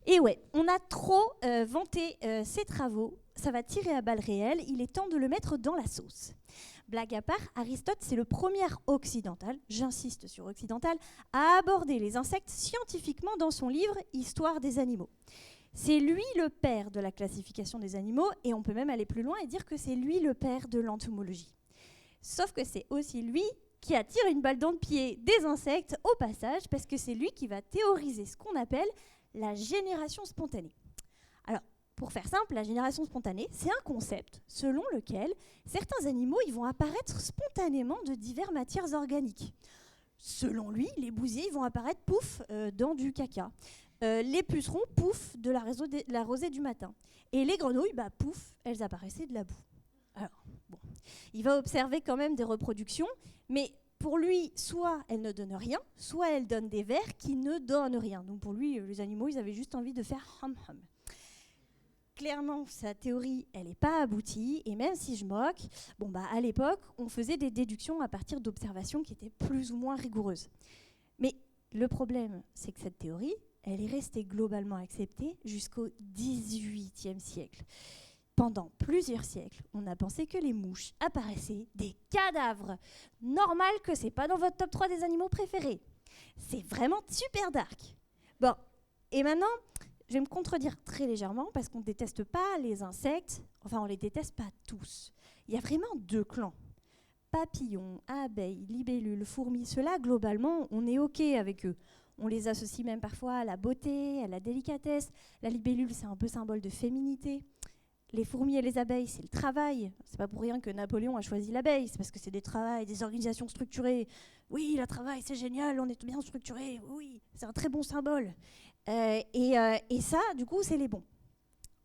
Et ouais, on a trop vanté ses travaux, ça va tirer à balles réelles, il est temps de le mettre dans la sauce. Blague à part, Aristote, c'est le premier occidental, j'insiste sur occidental, à aborder les insectes scientifiquement dans son livre « Histoire des animaux ». C'est lui le père de la classification des animaux, et on peut même aller plus loin et dire que c'est lui le père de l'entomologie. Sauf que c'est aussi lui qui attire une balle dans le pied des insectes au passage, parce que c'est lui qui va théoriser ce qu'on appelle la génération spontanée. Alors, pour faire simple, la génération spontanée, c'est un concept selon lequel certains animaux ils vont apparaître spontanément de diverses matières organiques. Selon lui, les bousiers ils vont apparaître pouf dans du caca. Les pucerons, pouf, de la rosée du matin. Et les grenouilles, bah, pouf, elles apparaissaient de la boue. Alors, bon, il va observer quand même des reproductions, mais pour lui, soit elles ne donnent rien, soit elles donnent des vers qui ne donnent rien. Donc pour lui, les animaux, ils avaient juste envie de faire hum-hum. Clairement, sa théorie, elle n'est pas aboutie, et même si je moque, bon bah à l'époque, on faisait des déductions à partir d'observations qui étaient plus ou moins rigoureuses. Mais le problème, c'est que cette théorie, elle est restée globalement acceptée jusqu'au XVIIIe siècle. Pendant plusieurs siècles, on a pensé que les mouches apparaissaient des cadavres. Normal que c'est pas dans votre top 3 des animaux préférés. C'est vraiment super dark. Bon, et maintenant, je vais me contredire très légèrement parce qu'on ne déteste pas les insectes, enfin on les déteste pas tous. Il y a vraiment 2 clans. Papillons, abeilles, libellules, fourmis, ceux-là, globalement, on est OK avec eux. On les associe même parfois à la beauté, à la délicatesse. La libellule, c'est un peu symbole de féminité. Les fourmis et les abeilles, c'est le travail. C'est pas pour rien que Napoléon a choisi l'abeille, c'est parce que c'est des travails, des organisations structurées. Oui, le travail, c'est génial, on est bien structuré. Oui, c'est un très bon symbole. Et ça, du coup, c'est les bons.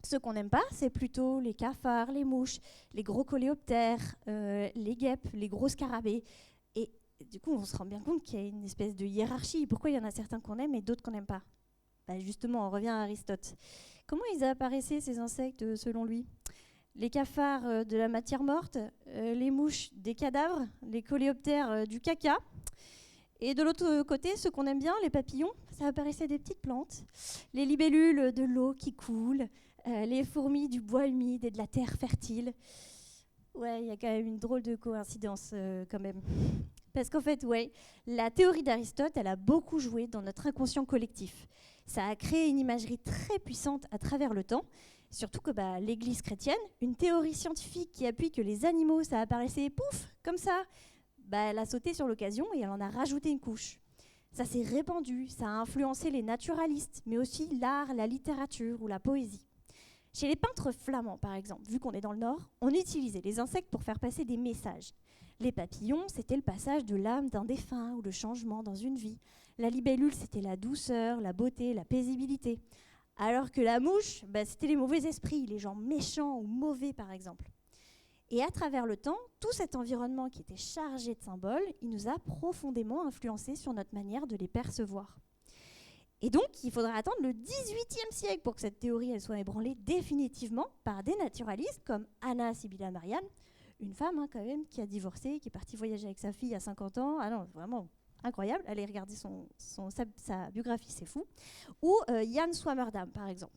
Ceux qu'on n'aime pas, c'est plutôt les cafards, les mouches, les gros coléoptères, les guêpes, les gros scarabées. Et du coup, on se rend bien compte qu'il y a une espèce de hiérarchie. Pourquoi il y en a certains qu'on aime et d'autres qu'on n'aime pas ? Bah justement, on revient à Aristote. Comment ils apparaissaient, ces insectes, selon lui ? Les cafards de la matière morte, les mouches des cadavres, les coléoptères du caca. Et de l'autre côté, ceux qu'on aime bien, les papillons, ça apparaissait des petites plantes. Les libellules de l'eau qui coule, les fourmis du bois humide et de la terre fertile. Ouais, il y a quand même une drôle de coïncidence quand même. Parce qu'en fait, ouais, la théorie d'Aristote, elle a beaucoup joué dans notre inconscient collectif. Ça a créé une imagerie très puissante à travers le temps, surtout que l'Église chrétienne, une théorie scientifique qui appuie que les animaux, ça apparaissait pouf, comme ça, elle a sauté sur l'occasion et elle en a rajouté une couche. Ça s'est répandu, ça a influencé les naturalistes, mais aussi l'art, la littérature ou la poésie. Chez les peintres flamands, par exemple, vu qu'on est dans le Nord, on utilisait les insectes pour faire passer des messages. Les papillons, c'était le passage de l'âme d'un défunt ou le changement dans une vie. La libellule, c'était la douceur, la beauté, la paisibilité. Alors que la mouche, c'était les mauvais esprits, les gens méchants ou mauvais, par exemple. Et à travers le temps, tout cet environnement qui était chargé de symboles, il nous a profondément influencés sur notre manière de les percevoir. Et donc, il faudra attendre le XVIIIe siècle pour que cette théorie elle soit ébranlée définitivement par des naturalistes comme Anna Sibylla Marian, une femme quand même qui a divorcé, qui est partie voyager avec sa fille à 50 ans. Ah non, vraiment incroyable. Allez regarder sa biographie, c'est fou. Ou Jan Swammerdam, par exemple.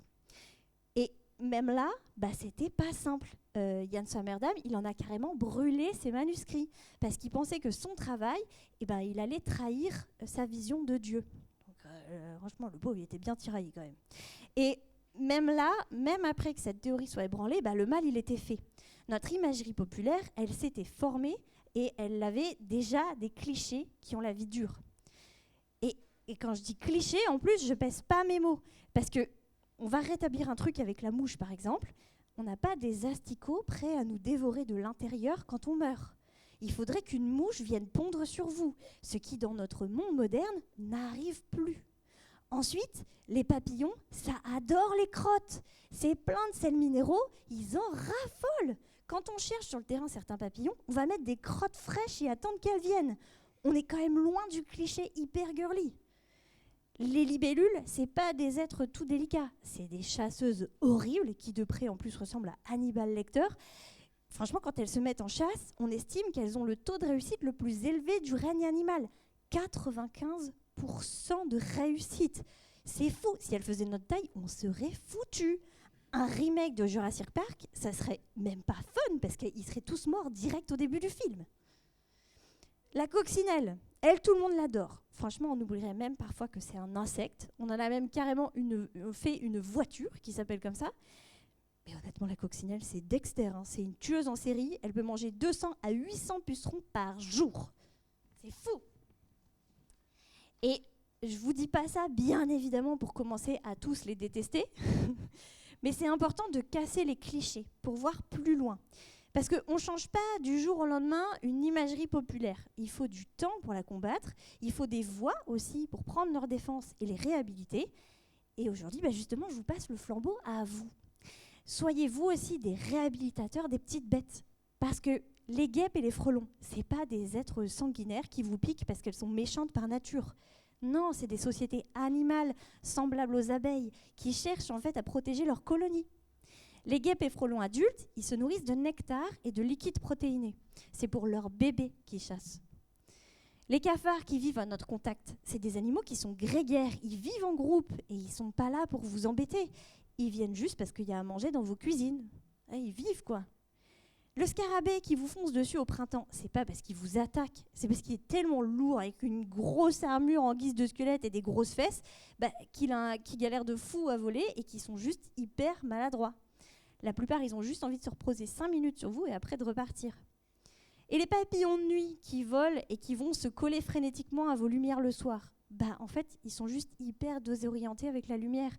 Et même là, c'était pas simple. Jan Swammerdam, il en a carrément brûlé ses manuscrits parce qu'il pensait que son travail, il allait trahir sa vision de Dieu. Donc, franchement, le pauvre, il était bien tiraillé quand même. Et même là, même après que cette théorie soit ébranlée, le mal, il était fait. Notre imagerie populaire, elle s'était formée et elle avait déjà des clichés qui ont la vie dure. Et quand je dis clichés, en plus, je pèse pas mes mots. Parce que on va rétablir un truc avec la mouche, par exemple. On n'a pas des asticots prêts à nous dévorer de l'intérieur quand on meurt. Il faudrait qu'une mouche vienne pondre sur vous, ce qui, dans notre monde moderne, n'arrive plus. Ensuite, les papillons, ça adore les crottes. C'est plein de sels minéraux, ils en raffolent. Quand on cherche sur le terrain certains papillons, on va mettre des crottes fraîches et attendre qu'elles viennent. On est quand même loin du cliché hyper girly. Les libellules, c'est pas des êtres tout délicats, c'est des chasseuses horribles qui de près en plus ressemblent à Hannibal Lecter. Franchement, quand elles se mettent en chasse, on estime qu'elles ont le taux de réussite le plus élevé du règne animal. 95% de réussite. C'est fou. Si elles faisaient notre taille, on serait foutus. Un remake de Jurassic Park, ça serait même pas fun parce qu'ils seraient tous morts direct au début du film. La coccinelle. Elle, tout le monde l'adore. Franchement, on oublierait même parfois que c'est un insecte. On en a même carrément fait une voiture qui s'appelle comme ça. Mais honnêtement, la coccinelle, c'est Dexter. C'est une tueuse en série. Elle peut manger 200 à 800 pucerons par jour. C'est fou. Et je vous dis pas ça, bien évidemment, pour commencer à tous les détester. Mais c'est important de casser les clichés pour voir plus loin. Parce qu'on ne change pas du jour au lendemain une imagerie populaire. Il faut du temps pour la combattre. Il faut des voix aussi pour prendre leur défense et les réhabiliter. Et aujourd'hui, justement, je vous passe le flambeau à vous. Soyez vous aussi des réhabilitateurs des petites bêtes. Parce que les guêpes et les frelons, ce n'est pas des êtres sanguinaires qui vous piquent parce qu'elles sont méchantes par nature. Non, c'est des sociétés animales semblables aux abeilles qui cherchent en fait à protéger leur colonie. Les guêpes et frelons adultes, ils se nourrissent de nectar et de liquides protéinés. C'est pour leurs bébés qu'ils chassent. Les cafards qui vivent à notre contact, c'est des animaux qui sont grégaires. Ils vivent en groupe et ils ne sont pas là pour vous embêter. Ils viennent juste parce qu'il y a à manger dans vos cuisines. Ils vivent, quoi. Le scarabée qui vous fonce dessus au printemps, c'est pas parce qu'il vous attaque, c'est parce qu'il est tellement lourd avec une grosse armure en guise de squelette et des grosses fesses qu'il galère de fou à voler et qui sont juste hyper maladroits. La plupart, ils ont juste envie de se reposer 5 minutes sur vous et après de repartir. Et les papillons de nuit qui volent et qui vont se coller frénétiquement à vos lumières le soir, en fait, ils sont juste hyper désorientés avec la lumière.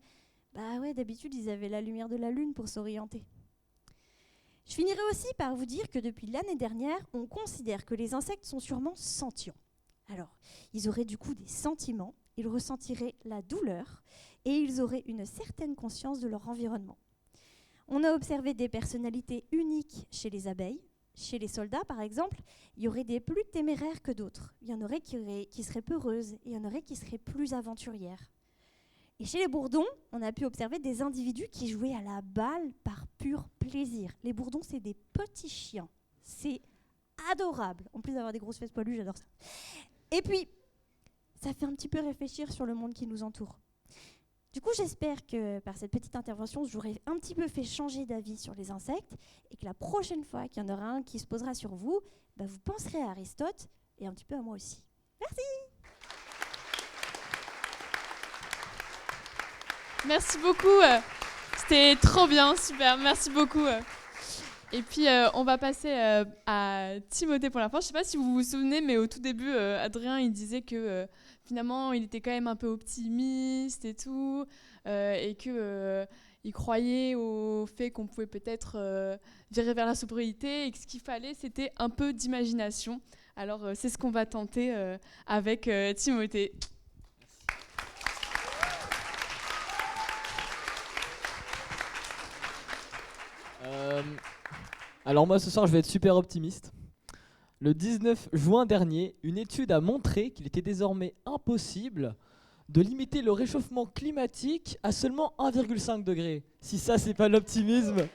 D'habitude, ils avaient la lumière de la lune pour s'orienter. Je finirai aussi par vous dire que depuis l'année dernière, on considère que les insectes sont sûrement sentients. Alors, ils auraient du coup des sentiments, ils ressentiraient la douleur et ils auraient une certaine conscience de leur environnement. On a observé des personnalités uniques chez les abeilles. Chez les soldats, par exemple, il y aurait des plus téméraires que d'autres. Il y en aurait qui seraient peureuses et il y en aurait qui seraient plus aventurières. Et chez les bourdons, on a pu observer des individus qui jouaient à la balle par pur plaisir. Les bourdons, c'est des petits chiens. C'est adorable. En plus d'avoir des grosses fesses poilues, j'adore ça. Et puis, ça fait un petit peu réfléchir sur le monde qui nous entoure. Du coup, j'espère que par cette petite intervention, je vous aurai un petit peu fait changer d'avis sur les insectes et que la prochaine fois qu'il y en aura un qui se posera sur vous, vous penserez à Aristote et un petit peu à moi aussi. Merci. Merci beaucoup. C'était trop bien, super. Merci beaucoup. Et puis, on va passer à Timothée pour la fin. Je ne sais pas si vous vous souvenez, mais au tout début, Adrien, il disait que finalement, il était quand même un peu optimiste et tout, et qu'il croyait au fait qu'on pouvait peut-être virer vers la sobriété et que ce qu'il fallait, c'était un peu d'imagination. Alors, c'est ce qu'on va tenter avec Timothée. Alors moi ce soir je vais être super optimiste. Le 19 juin dernier, une étude a montré qu'il était désormais impossible de limiter le réchauffement climatique à seulement 1,5 degré. Si ça c'est pas l'optimisme.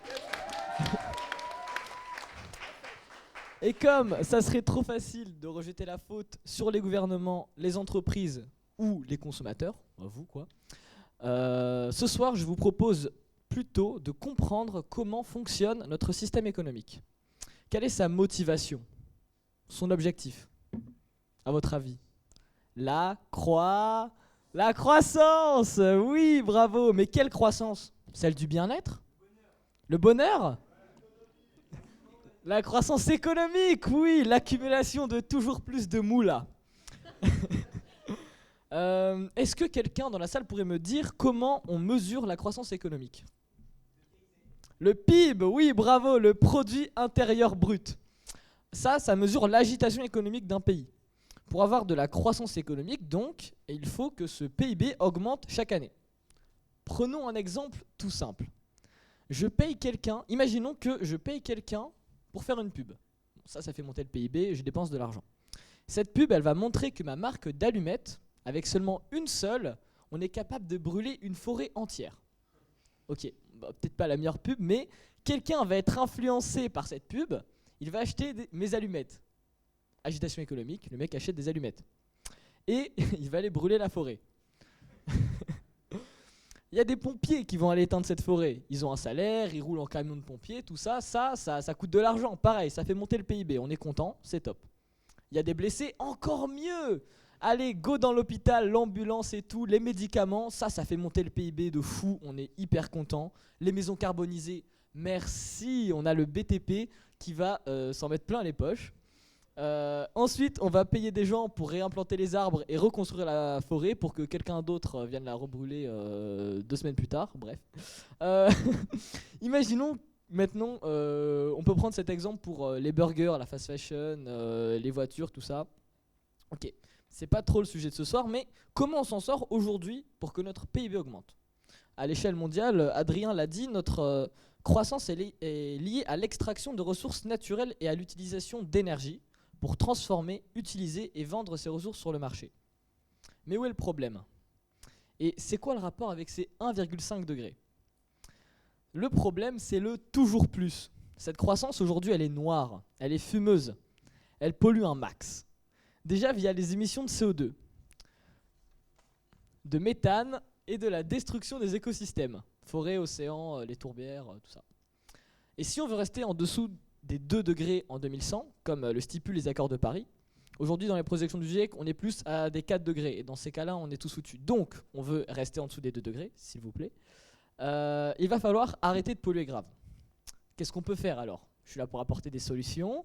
Et comme ça serait trop facile de rejeter la faute sur les gouvernements, les entreprises ou les consommateurs, vous quoi, ce soir je vous propose plutôt de comprendre comment fonctionne notre système économique. Quelle est sa motivation, son objectif, à votre avis? La croissance. Oui, bravo. Mais quelle croissance? Celle du bien-être? Le bonheur? La croissance économique, oui, l'accumulation de toujours plus de moula. Est-ce que quelqu'un dans la salle pourrait me dire comment on mesure la croissance économique? Le PIB, oui, bravo, le produit intérieur brut. Ça mesure l'agitation économique d'un pays. Pour avoir de la croissance économique, donc, il faut que ce PIB augmente chaque année. Prenons un exemple tout simple. Imaginons que je paye quelqu'un pour faire une pub. Ça fait monter le PIB, je dépense de l'argent. Cette pub, elle va montrer que ma marque d'allumettes, avec seulement une seule, on est capable de brûler une forêt entière. Ok, peut-être pas la meilleure pub, mais quelqu'un va être influencé par cette pub, il va acheter mes allumettes. Agitation économique, le mec achète des allumettes. Et il va aller brûler la forêt. Il y a des pompiers qui vont aller éteindre cette forêt. Ils ont un salaire, ils roulent en camion de pompiers, tout ça, ça coûte de l'argent. Pareil, ça fait monter le PIB, on est content, c'est top. Il y a des blessés, encore mieux. Allez, go dans l'hôpital, l'ambulance et tout, les médicaments, ça fait monter le PIB de fou, on est hyper content. Les maisons carbonisées, merci, on a le BTP qui va s'en mettre plein les poches. Ensuite, on va payer des gens pour réimplanter les arbres et reconstruire la forêt pour que quelqu'un d'autre vienne la rebrûler 2 semaines plus tard. Bref. Imaginons maintenant, on peut prendre cet exemple pour les burgers, la fast fashion, les voitures, tout ça. Ok, c'est pas trop le sujet de ce soir, mais comment on s'en sort aujourd'hui pour que notre PIB augmente? À l'échelle mondiale, Adrien l'a dit, notre croissance est liée à l'extraction de ressources naturelles et à l'utilisation d'énergie pour transformer, utiliser et vendre ces ressources sur le marché. Mais où est le problème? Et c'est quoi le rapport avec ces 1,5 degrés? Le problème, c'est le toujours plus. Cette croissance, aujourd'hui, elle est noire, elle est fumeuse, elle pollue un max. Déjà via les émissions de CO2, de méthane et de la destruction des écosystèmes, forêts, océans, les tourbières, tout ça. Et si on veut rester en dessous des 2 degrés en 2100, comme le stipulent les accords de Paris, aujourd'hui dans les projections du GIEC, on est plus à des 4 degrés, et dans ces cas-là, on est tous foutus. Donc, on veut rester en dessous des 2 degrés, s'il vous plaît. Il va falloir arrêter de polluer grave. Qu'est-ce qu'on peut faire alors? Je suis là pour apporter des solutions.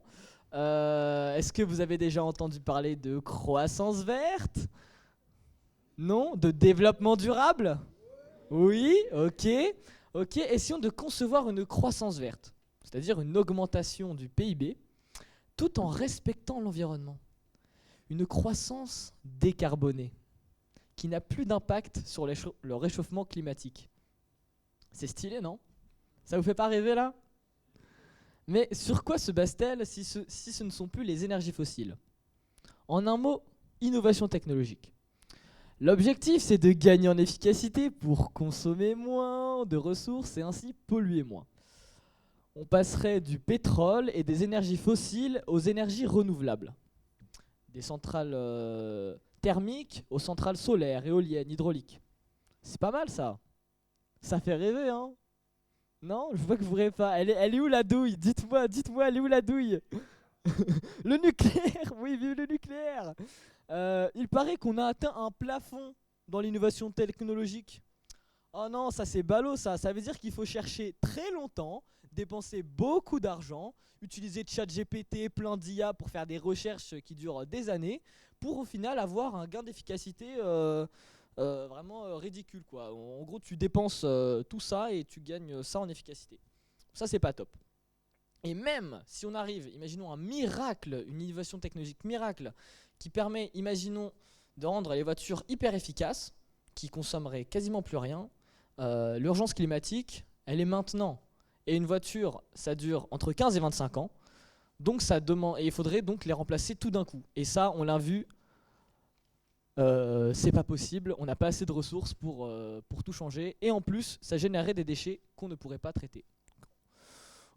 Est-ce que vous avez déjà entendu parler de croissance verte? Non? De développement durable? Oui, ok. Essayons de concevoir une croissance verte, c'est-à-dire une augmentation du PIB, tout en respectant l'environnement. Une croissance décarbonée, qui n'a plus d'impact sur le réchauffement climatique. C'est stylé, non? Ça vous fait pas rêver là? Mais sur quoi se base-t-elle si ce ne sont plus les énergies fossiles? En un mot, innovation technologique. L'objectif, c'est de gagner en efficacité pour consommer moins de ressources et ainsi polluer moins. On passerait du pétrole et des énergies fossiles aux énergies renouvelables. Des centrales thermiques aux centrales solaires, éoliennes, hydrauliques. C'est pas mal ça. Ça fait rêver, hein? Non, je vois que vous rêvez pas. Elle est où la douille? Dites-moi, elle est où la douille? Le nucléaire, oui, vive le nucléaire. Il paraît qu'on a atteint un plafond dans l'innovation technologique. Oh non, ça c'est ballot ça. Ça veut dire qu'il faut chercher très longtemps, dépenser beaucoup d'argent, utiliser ChatGPT, plein d'IA pour faire des recherches qui durent des années, pour au final avoir un gain d'efficacité vraiment ridicule quoi. En gros, tu dépenses tout ça et tu gagnes ça en efficacité. Ça c'est pas top. Et même si on arrive, imaginons un miracle, une innovation technologique miracle, qui permet, imaginons, de rendre les voitures hyper efficaces, qui consommeraient quasiment plus rien, l'urgence climatique, elle est maintenant. Et une voiture, ça dure entre 15 et 25 ans, donc ça demande, et il faudrait donc les remplacer tout d'un coup. Et ça, on l'a vu, c'est pas possible, on n'a pas assez de ressources pour tout changer, et en plus, ça générerait des déchets qu'on ne pourrait pas traiter.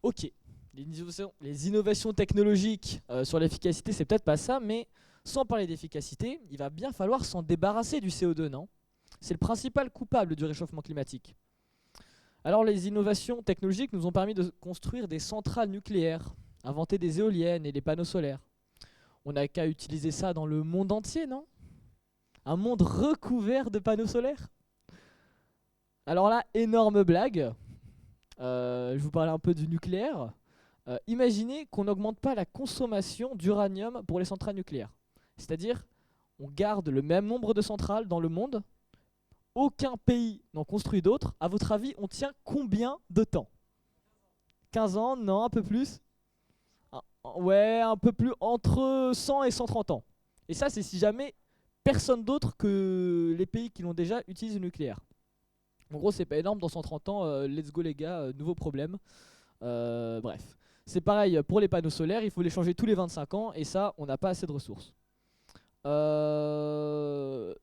Ok. Les innovations technologiques sur l'efficacité, c'est peut-être pas ça, mais sans parler d'efficacité, il va bien falloir s'en débarrasser du CO2, non? C'est le principal coupable du réchauffement climatique. Alors les innovations technologiques nous ont permis de construire des centrales nucléaires, inventer des éoliennes et des panneaux solaires. On n'a qu'à utiliser ça dans le monde entier, non? Un monde recouvert de panneaux solaires? Alors là, énorme blague. Je vous parlais un peu du nucléaire. Imaginez qu'on n'augmente pas la consommation d'uranium pour les centrales nucléaires. C'est-à-dire, on garde le même nombre de centrales dans le monde, aucun pays n'en construit d'autres. À votre avis, on tient combien de temps? 15 ans? Non, un peu plus? Ouais, un peu plus, entre 100 et 130 ans. Et ça, c'est si jamais personne d'autre que les pays qui l'ont déjà utilisent le nucléaire. En gros, c'est pas énorme, dans 130 ans, let's go les gars, nouveau problème. Bref. C'est pareil pour les panneaux solaires, il faut les changer tous les 25 ans et ça, on n'a pas assez de ressources.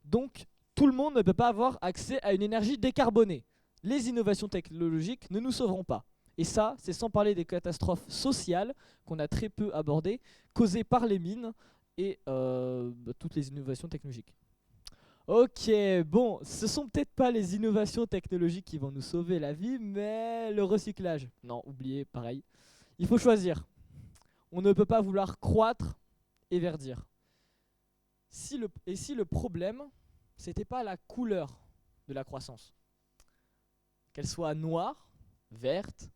Donc, tout le monde ne peut pas avoir accès à une énergie décarbonée. Les innovations technologiques ne nous sauveront pas. Et ça, c'est sans parler des catastrophes sociales qu'on a très peu abordées, causées par les mines et toutes les innovations technologiques. Ok, bon, ce sont peut-être pas les innovations technologiques qui vont nous sauver la vie, mais le recyclage. Non, oubliez, pareil. Il faut choisir. On ne peut pas vouloir croître et verdir. Si le problème, c'était pas la couleur de la croissance, qu'elle soit noire, verte,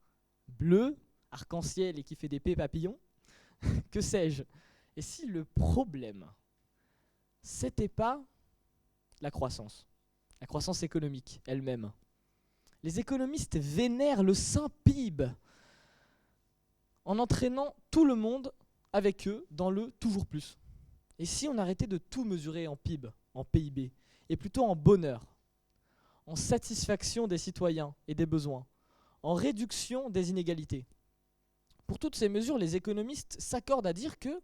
bleue, arc-en-ciel et qui fait des papillons, que sais-je. Et si le problème, c'était pas la croissance économique elle-même. Les économistes vénèrent le saint PIB en entraînant tout le monde avec eux dans le toujours plus. Et si on arrêtait de tout mesurer en PIB, en PIB, et plutôt en bonheur, en satisfaction des citoyens et des besoins, en réduction des inégalités. Pour toutes ces mesures, les économistes s'accordent à dire que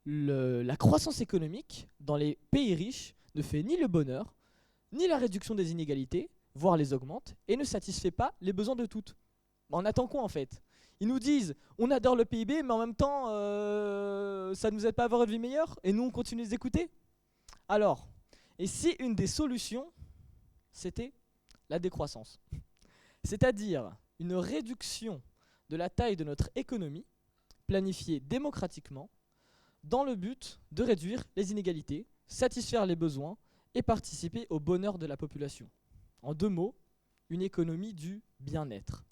la croissance économique dans les pays riches ne fait ni le bonheur, ni la réduction des inégalités, voire les augmente, et ne satisfait pas les besoins de toutes. On attend quoi en fait? Ils nous disent, on adore le PIB, mais en même temps, ça ne nous aide pas à avoir une vie meilleure, et nous on continue de les écouter. Alors, et si une des solutions, c'était la décroissance, c'est-à-dire une réduction de la taille de notre économie, planifiée démocratiquement, dans le but de réduire les inégalités, satisfaire les besoins et participer au bonheur de la population. En 2 mots, une économie du bien-être.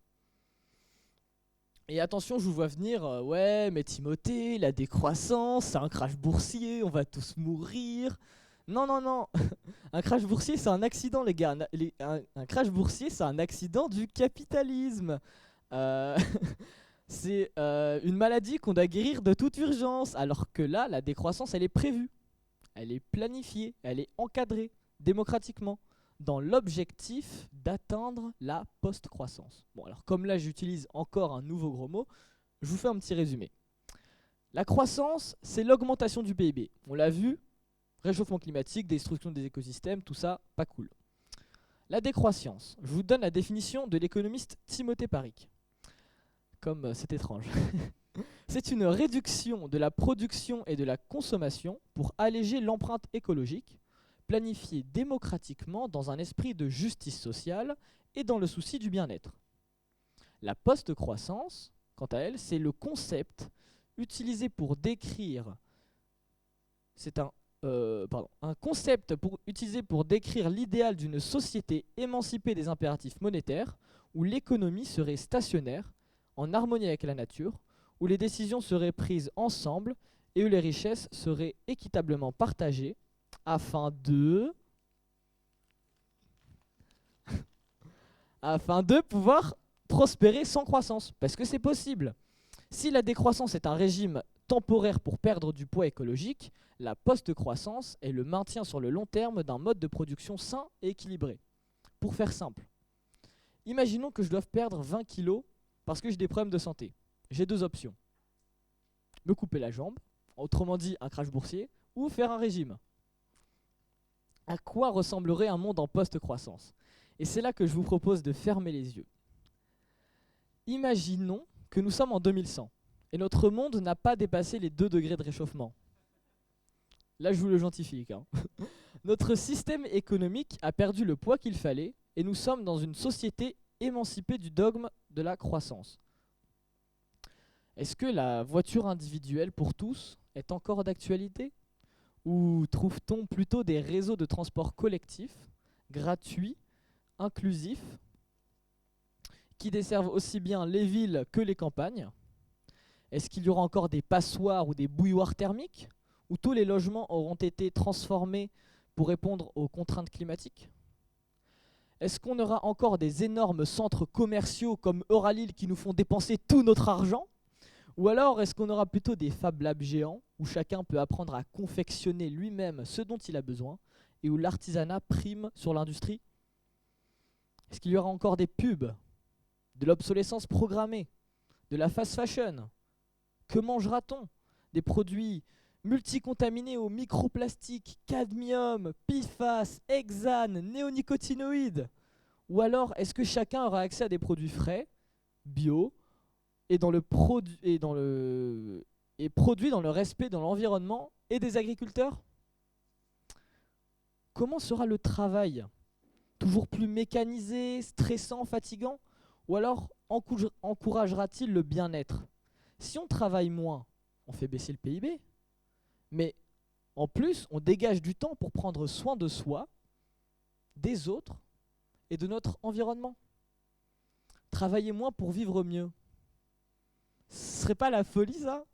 Et attention, je vous vois venir, ouais, mais Timothée, la décroissance, c'est un crash boursier, on va tous mourir. Non, non, non, un crash boursier, c'est un accident, les gars. Un crash boursier, c'est un accident du capitalisme. C'est une maladie qu'on doit guérir de toute urgence, alors que là, la décroissance, elle est prévue, elle est planifiée, elle est encadrée démocratiquement, dans l'objectif d'atteindre la post-croissance. Bon, alors comme là, j'utilise encore un nouveau gros mot, je vous fais un petit résumé. La croissance, c'est l'augmentation du PIB. On l'a vu, réchauffement climatique, destruction des écosystèmes, tout ça, pas cool. La décroissance, je vous donne la définition de l'économiste Timothée Paric. Comme c'est étrange. C'est une réduction de la production et de la consommation pour alléger l'empreinte écologique, planifiée démocratiquement dans un esprit de justice sociale et dans le souci du bien-être. La post-croissance, quant à elle, c'est le concept utilisé pour décrire... un concept utilisé pour décrire l'idéal d'une société émancipée des impératifs monétaires, où l'économie serait stationnaire, en harmonie avec la nature, où les décisions seraient prises ensemble et où les richesses seraient équitablement partagées afin de pouvoir prospérer sans croissance, parce que c'est possible. Si la décroissance est un régime temporaire pour perdre du poids écologique, la post-croissance est le maintien sur le long terme d'un mode de production sain et équilibré. Pour faire simple, imaginons que je doive perdre 20 kilos parce que j'ai des problèmes de santé. J'ai 2 options. Me couper la jambe, autrement dit un crash boursier, ou faire un régime. À quoi ressemblerait un monde en post-croissance? Et c'est là que je vous propose de fermer les yeux. Imaginons que nous sommes en 2100 et notre monde n'a pas dépassé les 2 degrés de réchauffement. Là, je vous le gentifie. Notre système économique a perdu le poids qu'il fallait et nous sommes dans une société émancipée du dogme de la croissance. Est-ce que la voiture individuelle pour tous est encore d'actualité? Ou trouve-t-on plutôt des réseaux de transport collectifs, gratuits, inclusifs, qui desservent aussi bien les villes que les campagnes? Est-ce qu'il y aura encore des passoires ou des bouilloires thermiques, où tous les logements auront été transformés pour répondre aux contraintes climatiques? Est-ce qu'on aura encore des énormes centres commerciaux comme Euralil qui nous font dépenser tout notre argent? Ou alors est-ce qu'on aura plutôt des Fab Labs géants où chacun peut apprendre à confectionner lui-même ce dont il a besoin et où l'artisanat prime sur l'industrie? Est-ce qu'il y aura encore des pubs, de l'obsolescence programmée, de la fast fashion? Que mangera-t-on? Des produits multicontaminés aux microplastiques, cadmium, PFAS, hexane, néonicotinoïdes? Ou alors est-ce que chacun aura accès à des produits frais, bio, et produits dans le respect de l'environnement et des agriculteurs? Comment sera le travail? Toujours plus mécanisé, stressant, fatigant? Ou alors encouragera-t-il le bien-être? Si on travaille moins, on fait baisser le PIB. Mais en plus, on dégage du temps pour prendre soin de soi, des autres et de notre environnement. Travailler moins pour vivre mieux. Ce serait pas la folie, ça?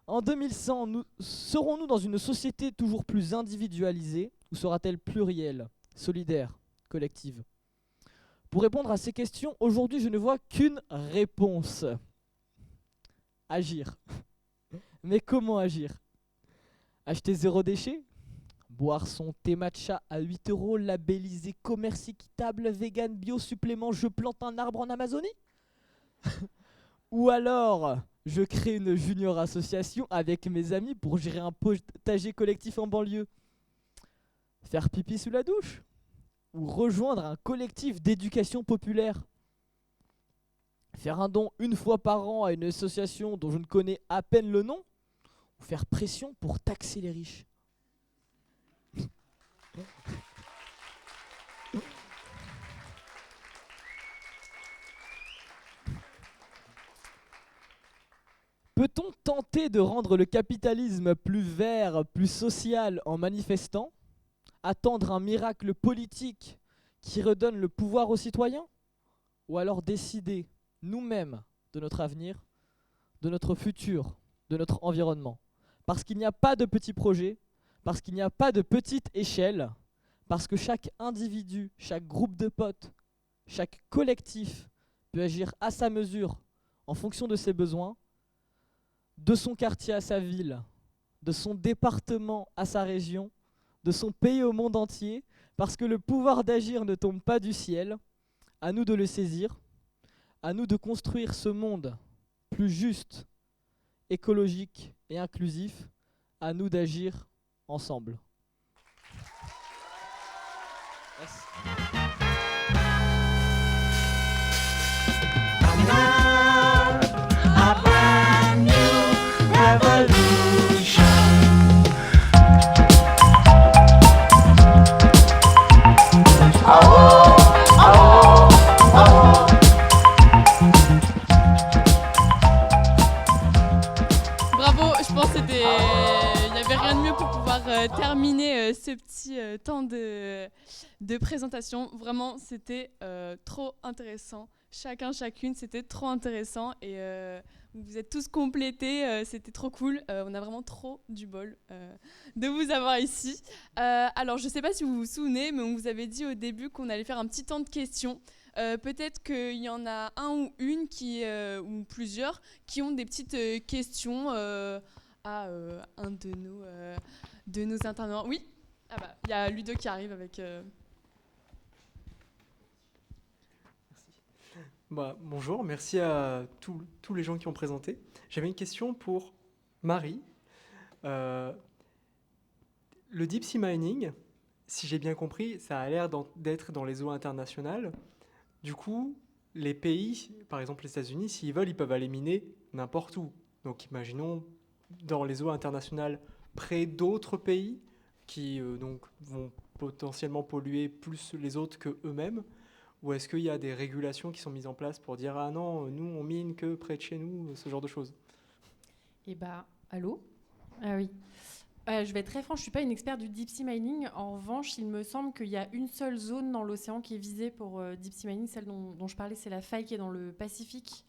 En 2100, serons-nous dans une société toujours plus individualisée ou sera-t-elle plurielle, solidaire, collective? Pour répondre à ces questions, aujourd'hui, je ne vois qu'une réponse. Agir. Mais comment agir? Acheter zéro déchet? Boire son thé matcha à 8 €, labellisé commerce équitable, vegan, bio, supplément, je plante un arbre en Amazonie? Ou alors, je crée une junior association avec mes amis pour gérer un potager collectif en banlieue? Faire pipi sous la douche? Ou rejoindre un collectif d'éducation populaire? Faire un don une fois par an à une association dont je ne connais à peine le nom? Ou faire pression pour taxer les riches? Peut-on tenter de rendre le capitalisme plus vert, plus social en manifestant? Attendre un miracle politique qui redonne le pouvoir aux citoyens? Ou alors décider nous-mêmes de notre avenir, de notre futur, de notre environnement? Parce qu'il n'y a pas de petits projets, parce qu'il n'y a pas de petite échelle, parce que chaque individu, chaque groupe de potes, chaque collectif peut agir à sa mesure en fonction de ses besoins, de son quartier à sa ville, de son département à sa région, de son pays au monde entier, parce que le pouvoir d'agir ne tombe pas du ciel. À nous de le saisir, à nous de construire ce monde plus juste, écologique et inclusif, à nous d'agir ensemble. Merci. A brand new revolution. Oh, oh, oh. Bravo, je pense que il n'y avait rien de mieux pour pouvoir terminer ce petit temps de présentation. Vraiment, c'était trop intéressant. Chacune, c'était trop intéressant et vous êtes tous complétés, c'était trop cool. On a vraiment trop du bol de vous avoir ici. Alors, je ne sais pas si vous vous souvenez, mais on vous avait dit au début qu'on allait faire un petit temps de questions. Peut-être qu'il y en a un ou une ou plusieurs qui ont des petites questions à un de nos intervenants. Oui, ah bah, il y a Ludo qui arrive avec... Bonjour, merci à tous les gens qui ont présenté. J'avais une question pour Marie. Le deep sea mining, si j'ai bien compris, ça a l'air d'être dans les eaux internationales. Du coup, les pays, par exemple les États-Unis, s'ils veulent, ils peuvent aller miner n'importe où. Donc imaginons dans les eaux internationales près d'autres pays qui donc vont potentiellement polluer plus les autres que eux-mêmes. Ou est-ce qu'il y a des régulations qui sont mises en place pour dire « Ah non, nous, on mine que près de chez nous », ce genre de choses? Eh bah, allô? Ah oui. Je vais être très franche, je ne suis pas une experte du deep sea mining. En revanche, il me semble qu'il y a une seule zone dans l'océan qui est visée pour deep sea mining. Celle dont je parlais, c'est la faille qui est dans le Pacifique.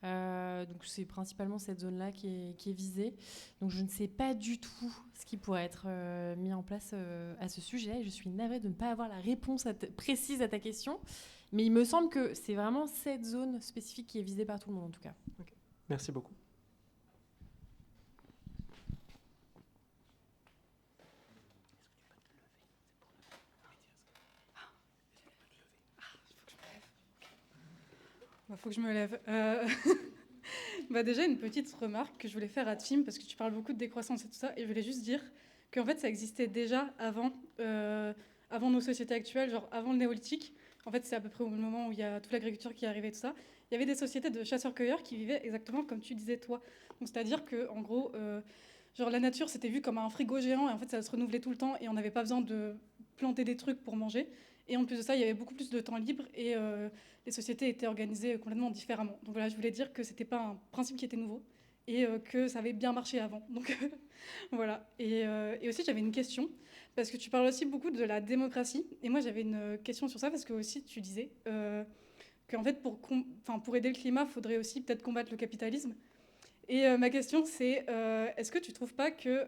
Donc c'est principalement cette zone-là qui est visée. Donc je ne sais pas du tout ce qui pourrait être mis en place à ce sujet. Je suis navrée de ne pas avoir la réponse précise à ta question. Mais il me semble que c'est vraiment cette zone spécifique qui est visée par tout le monde en tout cas. Okay. Merci beaucoup. Faut que je me lève. Déjà, une petite remarque que je voulais faire à Tim, parce que tu parles beaucoup de décroissance et tout ça, et je voulais juste dire qu'en fait, ça existait déjà avant nos sociétés actuelles, genre avant le néolithique. En fait, c'est à peu près au moment où il y a toute l'agriculture qui est arrivée et tout ça. Il y avait des sociétés de chasseurs-cueilleurs qui vivaient exactement comme tu disais, toi. Donc, c'est-à-dire qu'en gros, genre la nature, c'était vu comme un frigo géant, et en fait, ça se renouvelait tout le temps, et on n'avait pas besoin de planter des trucs pour manger. Et en plus de ça, il y avait beaucoup plus de temps libre et les sociétés étaient organisées complètement différemment. Donc voilà, je voulais dire que c'était pas un principe qui était nouveau et que ça avait bien marché avant. Donc voilà. Et aussi, j'avais une question, parce que tu parles aussi beaucoup de la démocratie. Et moi, j'avais une question sur ça, parce que aussi, tu disais qu'en fait, pour aider le climat, il faudrait aussi peut-être combattre le capitalisme. Et ma question, c'est est-ce que tu trouves pas que,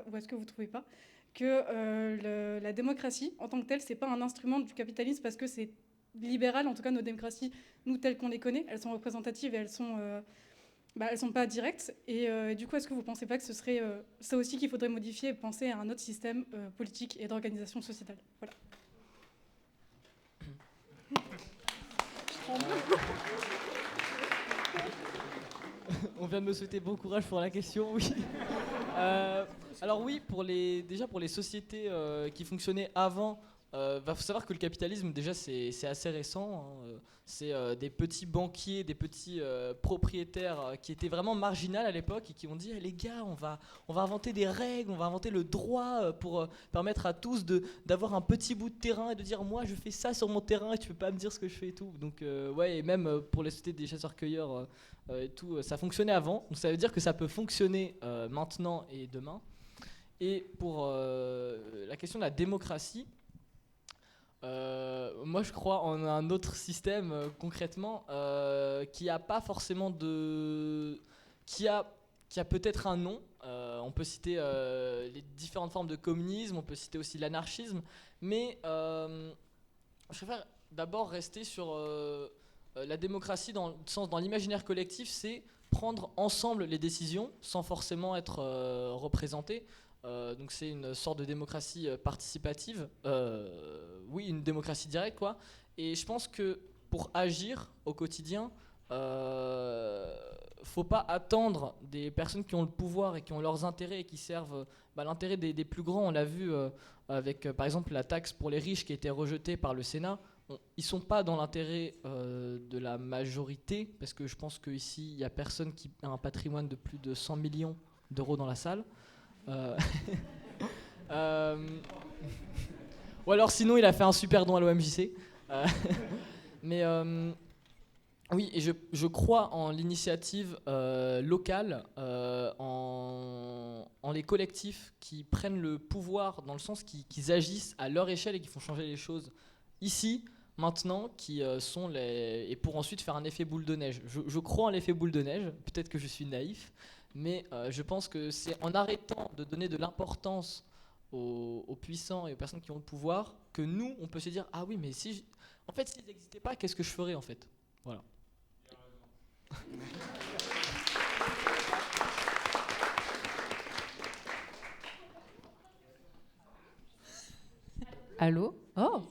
ou est-ce que vous trouvez pas que la démocratie, en tant que telle, c'est pas un instrument du capitalisme, parce que c'est libéral, en tout cas nos démocraties, nous, telles qu'on les connaît, elles sont représentatives et elles sont pas directes. Et du coup, est-ce que vous pensez pas que ce serait ça aussi qu'il faudrait modifier et penser à un autre système politique et d'organisation sociétale? Voilà. On vient de me souhaiter bon courage pour la question, oui. Alors oui, déjà pour les sociétés qui fonctionnaient avant, faut savoir que le capitalisme, déjà, c'est assez récent. Hein. C'est des petits banquiers, des petits propriétaires qui étaient vraiment marginaux à l'époque et qui ont dit les gars, on va inventer des règles, on va inventer le droit pour permettre à tous d'avoir un petit bout de terrain et de dire moi je fais ça sur mon terrain et tu peux pas me dire ce que je fais et tout. Donc ouais, et même pour les sociétés des chasseurs-cueilleurs et tout, ça fonctionnait avant. Donc ça veut dire que ça peut fonctionner maintenant et demain. Et pour la question de la démocratie, moi je crois en un autre système concrètement qui a pas forcément qui a peut-être un nom. On peut citer les différentes formes de communisme, on peut citer aussi l'anarchisme, mais je préfère d'abord rester sur la démocratie dans l'imaginaire collectif, c'est prendre ensemble les décisions sans forcément être représenté. Donc c'est une sorte de démocratie participative, oui, une démocratie directe quoi. Et je pense que pour agir au quotidien, faut pas attendre des personnes qui ont le pouvoir et qui ont leurs intérêts et qui servent l'intérêt des plus grands. On l'a vu avec par exemple la taxe pour les riches qui a été rejetée par le Sénat. Ils sont pas dans l'intérêt de la majorité, parce que je pense qu'ici il y a personne qui a un patrimoine de plus de 100 millions d'euros dans la salle. Ou alors sinon il a fait un super don à l'OMJC. Mais oui, et je crois en l'initiative locale, en les collectifs qui prennent le pouvoir dans le sens qu'ils agissent à leur échelle et qui font changer les choses ici, maintenant, qui sont et pour ensuite faire un effet boule de neige. Je crois en l'effet boule de neige, peut-être que je suis naïf, mais je pense que c'est en arrêtant de donner de l'importance aux puissants et aux personnes qui ont le pouvoir que nous, on peut se dire ah oui, mais en fait, s'ils n'existaient pas, qu'est-ce que je ferais en fait? Voilà. Allô? Oh!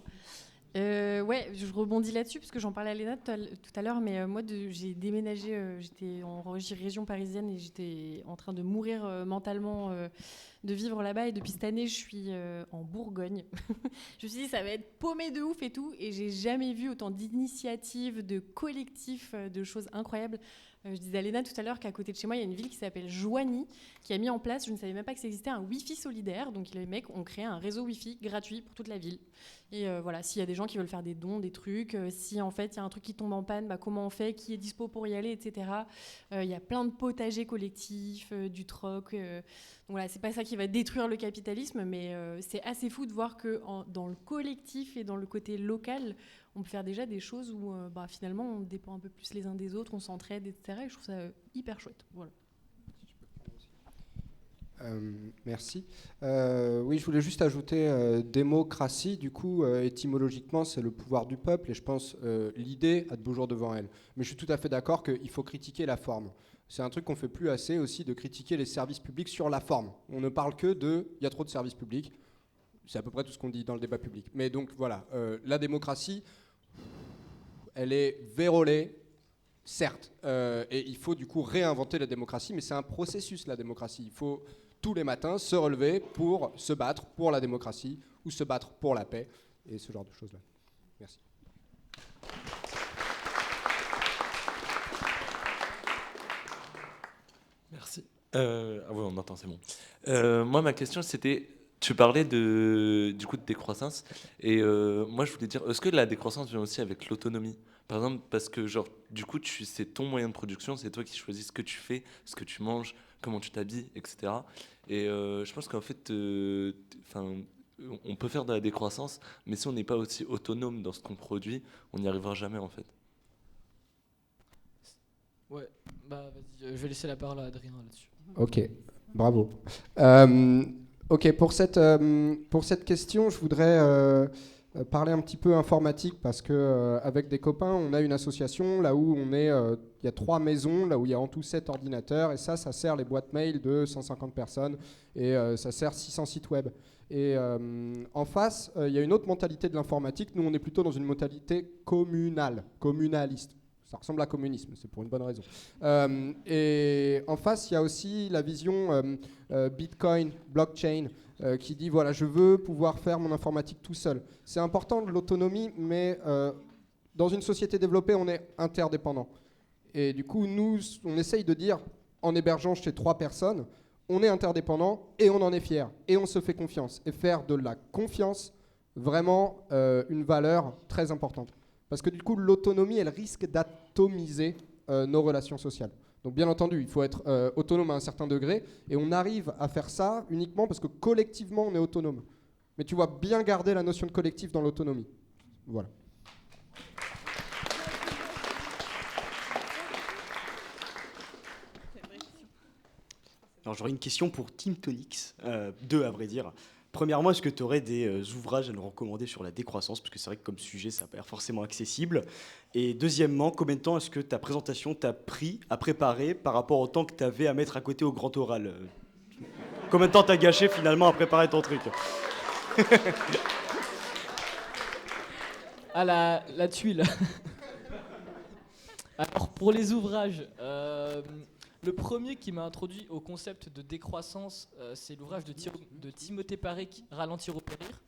Ouais, je rebondis là-dessus parce que j'en parlais à Léna tout à l'heure, mais moi j'ai déménagé, j'étais en région parisienne et j'étais en train de mourir mentalement de vivre là-bas, et depuis cette année je suis en Bourgogne. Je me suis dit ça va être paumé de ouf et tout, et j'ai jamais vu autant d'initiatives, de collectifs, de choses incroyables. Je disais à Léna tout à l'heure qu'à côté de chez moi, il y a une ville qui s'appelle Joigny, qui a mis en place, je ne savais même pas que ça existait, un Wi-Fi solidaire. Donc les mecs ont créé un réseau Wi-Fi gratuit pour toute la ville. Et voilà, s'il y a des gens qui veulent faire des dons, des trucs, si en fait il y a un truc qui tombe en panne, comment on fait, qui est dispo pour y aller, etc. Il y a plein de potagers collectifs, du troc. Donc voilà, c'est pas ça qui va détruire le capitalisme, mais c'est assez fou de voir que dans le collectif et dans le côté local, on peut faire déjà des choses où finalement on dépend un peu plus les uns des autres, on s'entraide, etc. Et je trouve ça hyper chouette. Voilà. Merci. Oui, je voulais juste ajouter démocratie, du coup, étymologiquement, c'est le pouvoir du peuple, et je pense l'idée a de beaux jours devant elle. Mais je suis tout à fait d'accord qu'il faut critiquer la forme. C'est un truc qu'on fait plus assez aussi, de critiquer les services publics sur la forme. On ne parle que il y a trop de services publics. C'est à peu près tout ce qu'on dit dans le débat public. Mais donc voilà, la démocratie, elle est vérolée, certes, et il faut du coup réinventer la démocratie, mais c'est un processus, la démocratie. Il faut tous les matins se relever pour se battre pour la démocratie ou se battre pour la paix et ce genre de choses-là. Merci. Merci. Ah oui, on entend, c'est bon. Moi, ma question, c'était Tu parlais du coup de décroissance, et moi je voulais dire, est-ce que la décroissance vient aussi avec l'autonomie? Par exemple, parce que genre, du coup, c'est ton moyen de production, c'est toi qui choisis ce que tu fais, ce que tu manges, comment tu t'habilles, etc. Et je pense qu'en fait, on peut faire de la décroissance, mais si on n'est pas aussi autonome dans ce qu'on produit, on n'y arrivera jamais en fait. Ouais, bah vas-y, je vais laisser la parole à Adrien là-dessus. Ok, bravo. Ok, pour cette question, je voudrais parler un petit peu informatique parce que avec des copains, on a une association là où on est, il y a 3 maisons, là où il y a en tout 7 ordinateurs, et ça sert les boîtes mail de 150 personnes, et ça sert 600 sites web. Et en face, il y a une autre mentalité de l'informatique. Nous, on est plutôt dans une mentalité communaliste. Ça ressemble à communisme, c'est pour une bonne raison. Et en face, il y a aussi la vision Bitcoin, blockchain, qui dit voilà, je veux pouvoir faire mon informatique tout seul. C'est important de l'autonomie, mais dans une société développée, on est interdépendant. Et du coup, nous, on essaye de dire, en hébergeant chez 3 personnes, on est interdépendant et on en est fier. Et on se fait confiance. Et faire de la confiance vraiment une valeur très importante. Parce que du coup, l'autonomie, elle risque d'atomiser nos relations sociales. Donc bien entendu, il faut être autonome à un certain degré, et on arrive à faire ça uniquement parce que collectivement, on est autonome. Mais tu vois bien garder la notion de collectif dans l'autonomie. Voilà. Alors j'aurais une question pour Team Tonix, 2 à vrai dire. Premièrement, est-ce que tu aurais des ouvrages à nous recommander sur la décroissance? Parce que c'est vrai que comme sujet, ça n'a pas l'air forcément accessible. Et deuxièmement, combien de temps est-ce que ta présentation t'a pris à préparer par rapport au temps que tu avais à mettre à côté au grand oral? Combien de temps t'as gâché finalement à préparer ton truc? Ah, la tuile. Alors, pour les ouvrages, le premier qui m'a introduit au concept de décroissance, c'est l'ouvrage de Timothée Paré, Ralentir ou périr,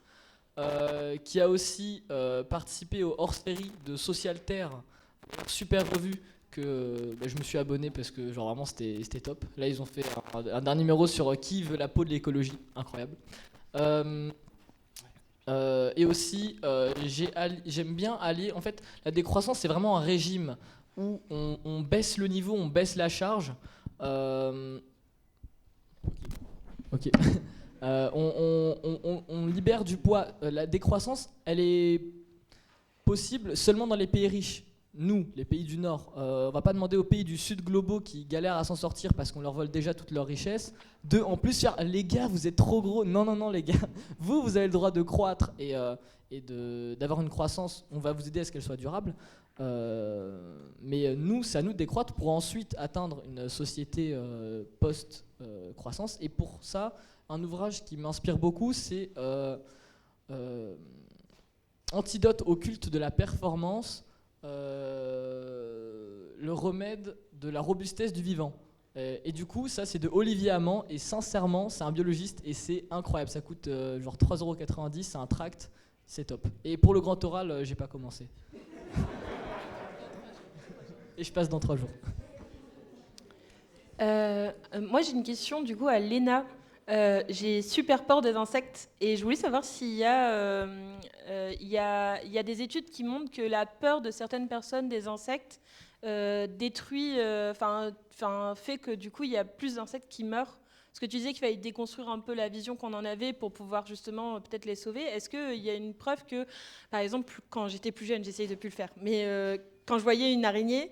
qui a aussi participé au hors-série de Socialterre, super revue que je me suis abonné parce que genre vraiment c'était top. Là ils ont fait un dernier numéro sur qui veut la peau de l'écologie, incroyable. Et aussi j'aime bien allier, en fait la décroissance c'est vraiment un régime où on baisse le niveau, on baisse la charge. Ok. On libère du poids. La décroissance, elle est possible seulement dans les pays riches. Nous, les pays du Nord, on va pas demander aux pays du Sud globaux qui galèrent à s'en sortir parce qu'on leur vole déjà toute leur richesse. En plus, les gars, vous êtes trop gros. Non, les gars, vous avez le droit de croître et d'avoir une croissance. On va vous aider à ce qu'elle soit durable. Mais nous, c'est à nous de décroître pour ensuite atteindre une société post-croissance. Et pour ça, un ouvrage qui m'inspire beaucoup, c'est Antidote au culte de la performance, le remède de la robustesse du vivant. Et du coup, ça, c'est de Olivier Amand. Et sincèrement, c'est un biologiste et c'est incroyable. Ça coûte genre 3,90 €, c'est un tract, c'est top. Et pour le grand oral, j'ai pas commencé. Et je passe dans 3 jours. Moi, j'ai une question du coup à Léna. J'ai super peur des insectes et je voulais savoir s'il y a, il y a des études qui montrent que la peur de certaines personnes des insectes détruit, fait que du coup, il y a plus d'insectes qui meurent. Parce que tu disais qu'il fallait déconstruire un peu la vision qu'on en avait pour pouvoir justement peut-être les sauver. Est-ce qu'il y a une preuve que, par exemple, quand j'étais plus jeune, j'essayais de plus le faire, mais quand je voyais une araignée,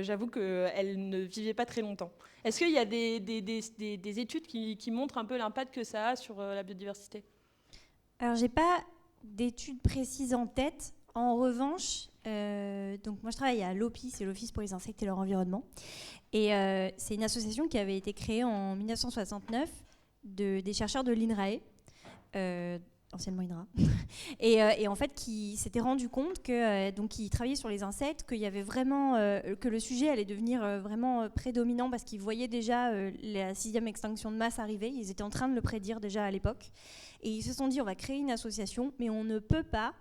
j'avoue qu'elle ne vivait pas très longtemps. Est-ce qu'il y a des études qui montrent un peu l'impact que ça a sur la biodiversité? Alors, j'ai pas d'études précises en tête. En revanche, donc moi je travaille à l'OPI, c'est l'Office pour les insectes et leur environnement. Et c'est une association qui avait été créée en 1969 des chercheurs de l'INRAE, anciennement INRA, et en fait qui s'étaient rendu compte que donc ils travaillaient sur les insectes, qu'il y avait vraiment que le sujet allait devenir vraiment prédominant parce qu'ils voyaient déjà la 6e extinction de masse arriver. Ils étaient en train de le prédire déjà à l'époque, et ils se sont dit on va créer une association, mais on ne peut pas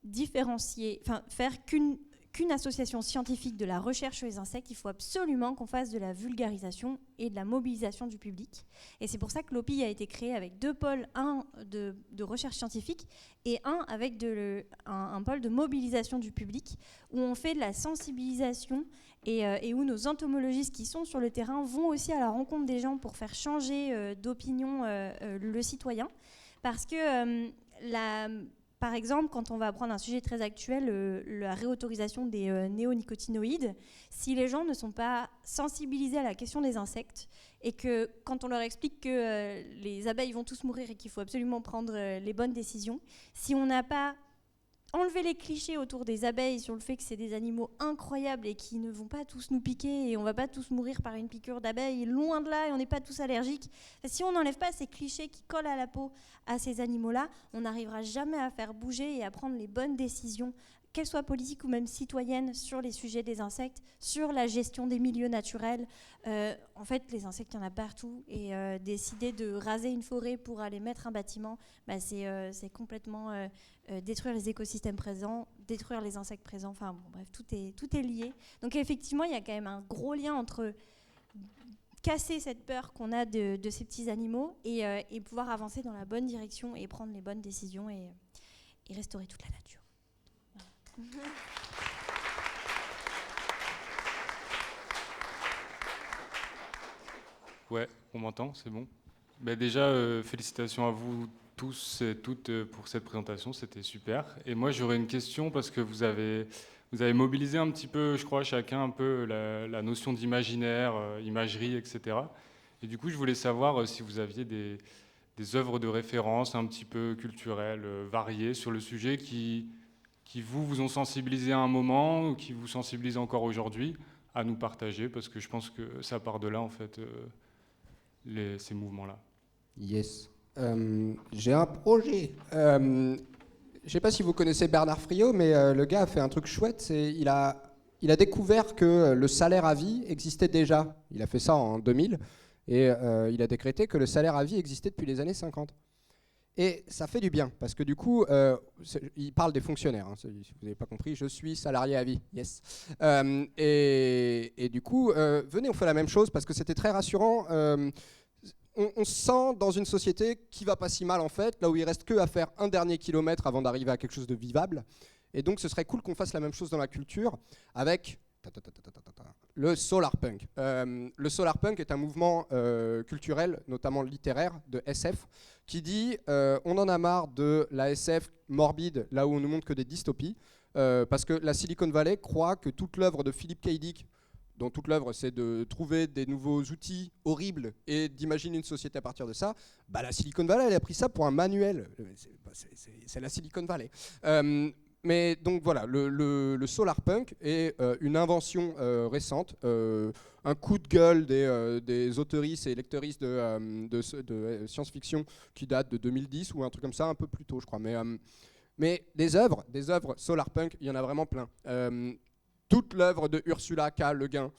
différencier, faire qu'une association scientifique de la recherche sur les insectes, il faut absolument qu'on fasse de la vulgarisation et de la mobilisation du public. Et c'est pour ça que l'OPI a été créé avec 2 pôles, un de recherche scientifique et un avec un pôle de mobilisation du public, où on fait de la sensibilisation et où nos entomologistes qui sont sur le terrain vont aussi à la rencontre des gens pour faire changer d'opinion le citoyen. Parce que par exemple, quand on va prendre un sujet très actuel, la réautorisation des néonicotinoïdes, si les gens ne sont pas sensibilisés à la question des insectes et que quand on leur explique que les abeilles vont tous mourir et qu'il faut absolument prendre les bonnes décisions, si on n'a pas enlevé les clichés autour des abeilles sur le fait que c'est des animaux incroyables et qui ne vont pas tous nous piquer et on ne va pas tous mourir par une piqûre d'abeille, loin de là, et on n'est pas tous allergiques. Si on n'enlève pas ces clichés qui collent à la peau à ces animaux-là, on n'arrivera jamais à faire bouger et à prendre les bonnes décisions, qu'elles soient politiques ou même citoyennes, sur les sujets des insectes, sur la gestion des milieux naturels. En fait, les insectes, il y en a partout. Et décider de raser une forêt pour aller mettre un bâtiment, c'est complètement détruire les écosystèmes présents, détruire les insectes présents. Enfin, bon, bref, tout est lié. Donc effectivement, il y a quand même un gros lien entre casser cette peur qu'on a de ces petits animaux et pouvoir avancer dans la bonne direction et prendre les bonnes décisions et restaurer toute la nature. Ouais, on m'entend, c'est bon. Déjà, félicitations à vous tous et toutes pour cette présentation, c'était super. Et moi, j'aurais une question parce que vous avez mobilisé un petit peu, je crois, chacun un peu la notion d'imaginaire, imagerie, etc. Et du coup, je voulais savoir si vous aviez des œuvres de référence un petit peu culturelles, variées sur le sujet qui vous ont sensibilisé à un moment ou qui vous sensibilisent encore aujourd'hui à nous partager, parce que je pense que ça part de là, en fait, ces mouvements-là. Yes. J'ai un projet. Je ne sais pas si vous connaissez Bernard Friot, mais le gars a fait un truc chouette. Il a découvert que le salaire à vie existait déjà. Il a fait ça en 2000 et il a décrété que le salaire à vie existait depuis les années 50. Et ça fait du bien, parce que du coup, il parle des fonctionnaires. Si vous n'avez pas compris, je suis salarié à vie, yes. Et du coup, venez, on fait la même chose, parce que c'était très rassurant. On se sent dans une société qui va pas si mal, en fait, là où il reste que à faire un dernier kilomètre avant d'arriver à quelque chose de vivable. Et donc, ce serait cool qu'on fasse la même chose dans la culture, avec le solarpunk. Le solarpunk est un mouvement culturel, notamment littéraire, de SF, qui dit on en a marre de la SF morbide, là où on nous montre que des dystopies, parce que la Silicon Valley croit que toute l'œuvre de Philip K. Dick, dont toute l'œuvre c'est de trouver des nouveaux outils horribles et d'imaginer une société à partir de ça, la Silicon Valley elle a pris ça pour un manuel. C'est la Silicon Valley. Mais donc voilà, le solarpunk est une invention récente, un coup de gueule des auteuristes et lecteuristes de science-fiction qui date de 2010 ou un truc comme ça, un peu plus tôt je crois. Mais des œuvres solarpunk, il y en a vraiment plein. Toute l'œuvre de Ursula K. Le Guin,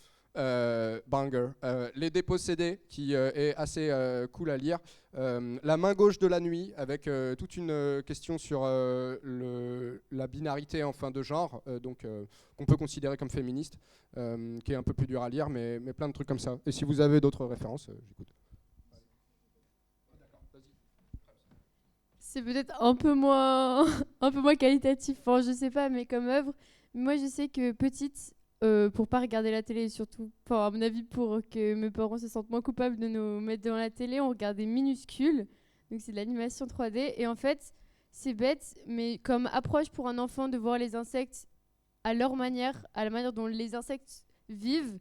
banger. Les Dépossédés, qui est assez cool à lire. La main gauche de la nuit, avec toute une question sur la binarité en fin de genre, donc qu'on peut considérer comme féministe, qui est un peu plus dur à lire, mais plein de trucs comme ça. Et si vous avez d'autres références, j'écoute. C'est peut-être un peu moins qualitatif, enfin, je sais pas, mais comme œuvre. Moi, je sais que petite, pour pas regarder la télé, surtout, à mon avis, pour que mes parents se sentent moins coupables de nous mettre devant la télé, on regardait Minuscule, donc c'est de l'animation 3D, et en fait, c'est bête, mais comme approche pour un enfant de voir les insectes à leur manière, à la manière dont les insectes vivent,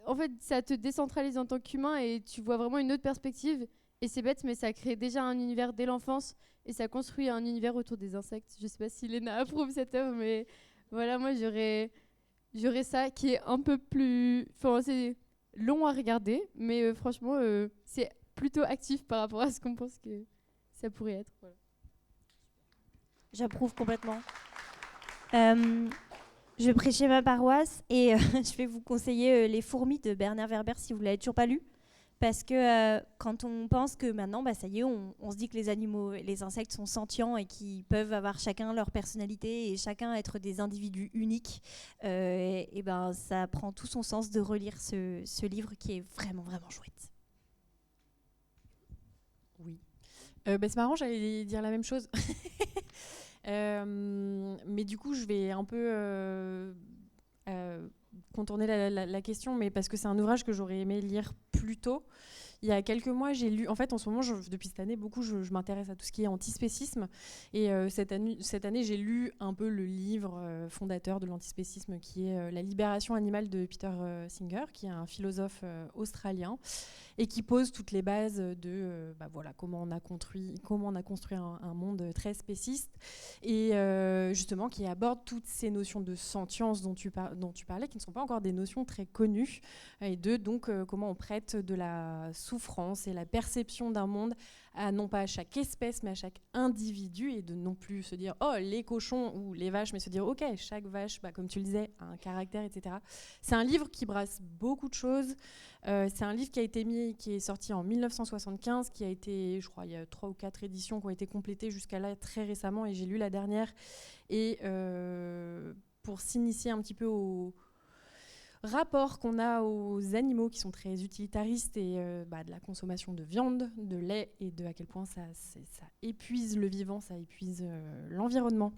en fait, ça te décentralise en tant qu'humain et tu vois vraiment une autre perspective. Et c'est bête, mais ça crée déjà un univers dès l'enfance et ça construit un univers autour des insectes. Je sais pas si Léna approuve cette œuvre, mais voilà, moi j'aurais ça qui est un peu plus... Enfin, c'est long à regarder, mais franchement, c'est plutôt actif par rapport à ce qu'on pense que ça pourrait être. Voilà. J'approuve complètement. Je vais prêcher ma paroisse et je vais vous conseiller Les Fourmis de Bernard Werber si vous ne l'avez toujours pas lu. Parce que quand on pense que maintenant, ça y est, on se dit que les animaux, les insectes sont sentients et qu'ils peuvent avoir chacun leur personnalité et chacun être des individus uniques, et ben ça prend tout son sens de relire ce livre qui est vraiment, vraiment chouette. Oui. C'est marrant, j'allais dire la même chose. Mais du coup, je vais un peu contourner la question, mais parce que c'est un ouvrage que j'aurais aimé lire plus tôt. Il y a quelques mois, j'ai lu... En fait, en ce moment, depuis cette année, je m'intéresse à tout ce qui est antispécisme. Et cette année, j'ai lu un peu le livre fondateur de l'antispécisme, qui est La libération animale de Peter Singer, qui est un philosophe australien, et qui pose toutes les bases de comment on a construit un monde très spéciste, et justement qui aborde toutes ces notions de sentience dont tu parlais, qui ne sont pas encore des notions très connues, et donc comment on prête de la souffrance et la perception d'un monde non pas à chaque espèce mais à chaque individu, et de non plus se dire oh les cochons ou les vaches, mais se dire ok, chaque vache, comme tu le disais, a un caractère, etc. C'est un livre qui brasse beaucoup de choses. C'est un livre qui est sorti en 1975, qui a été, je crois, il y a 3 ou 4 éditions qui ont été complétées jusqu'à là très récemment, et j'ai lu la dernière. Et pour s'initier un petit peu au rapport qu'on a aux animaux qui sont très utilitaristes, et de la consommation de viande, de lait, et de à quel point ça épuise le vivant, ça épuise l'environnement.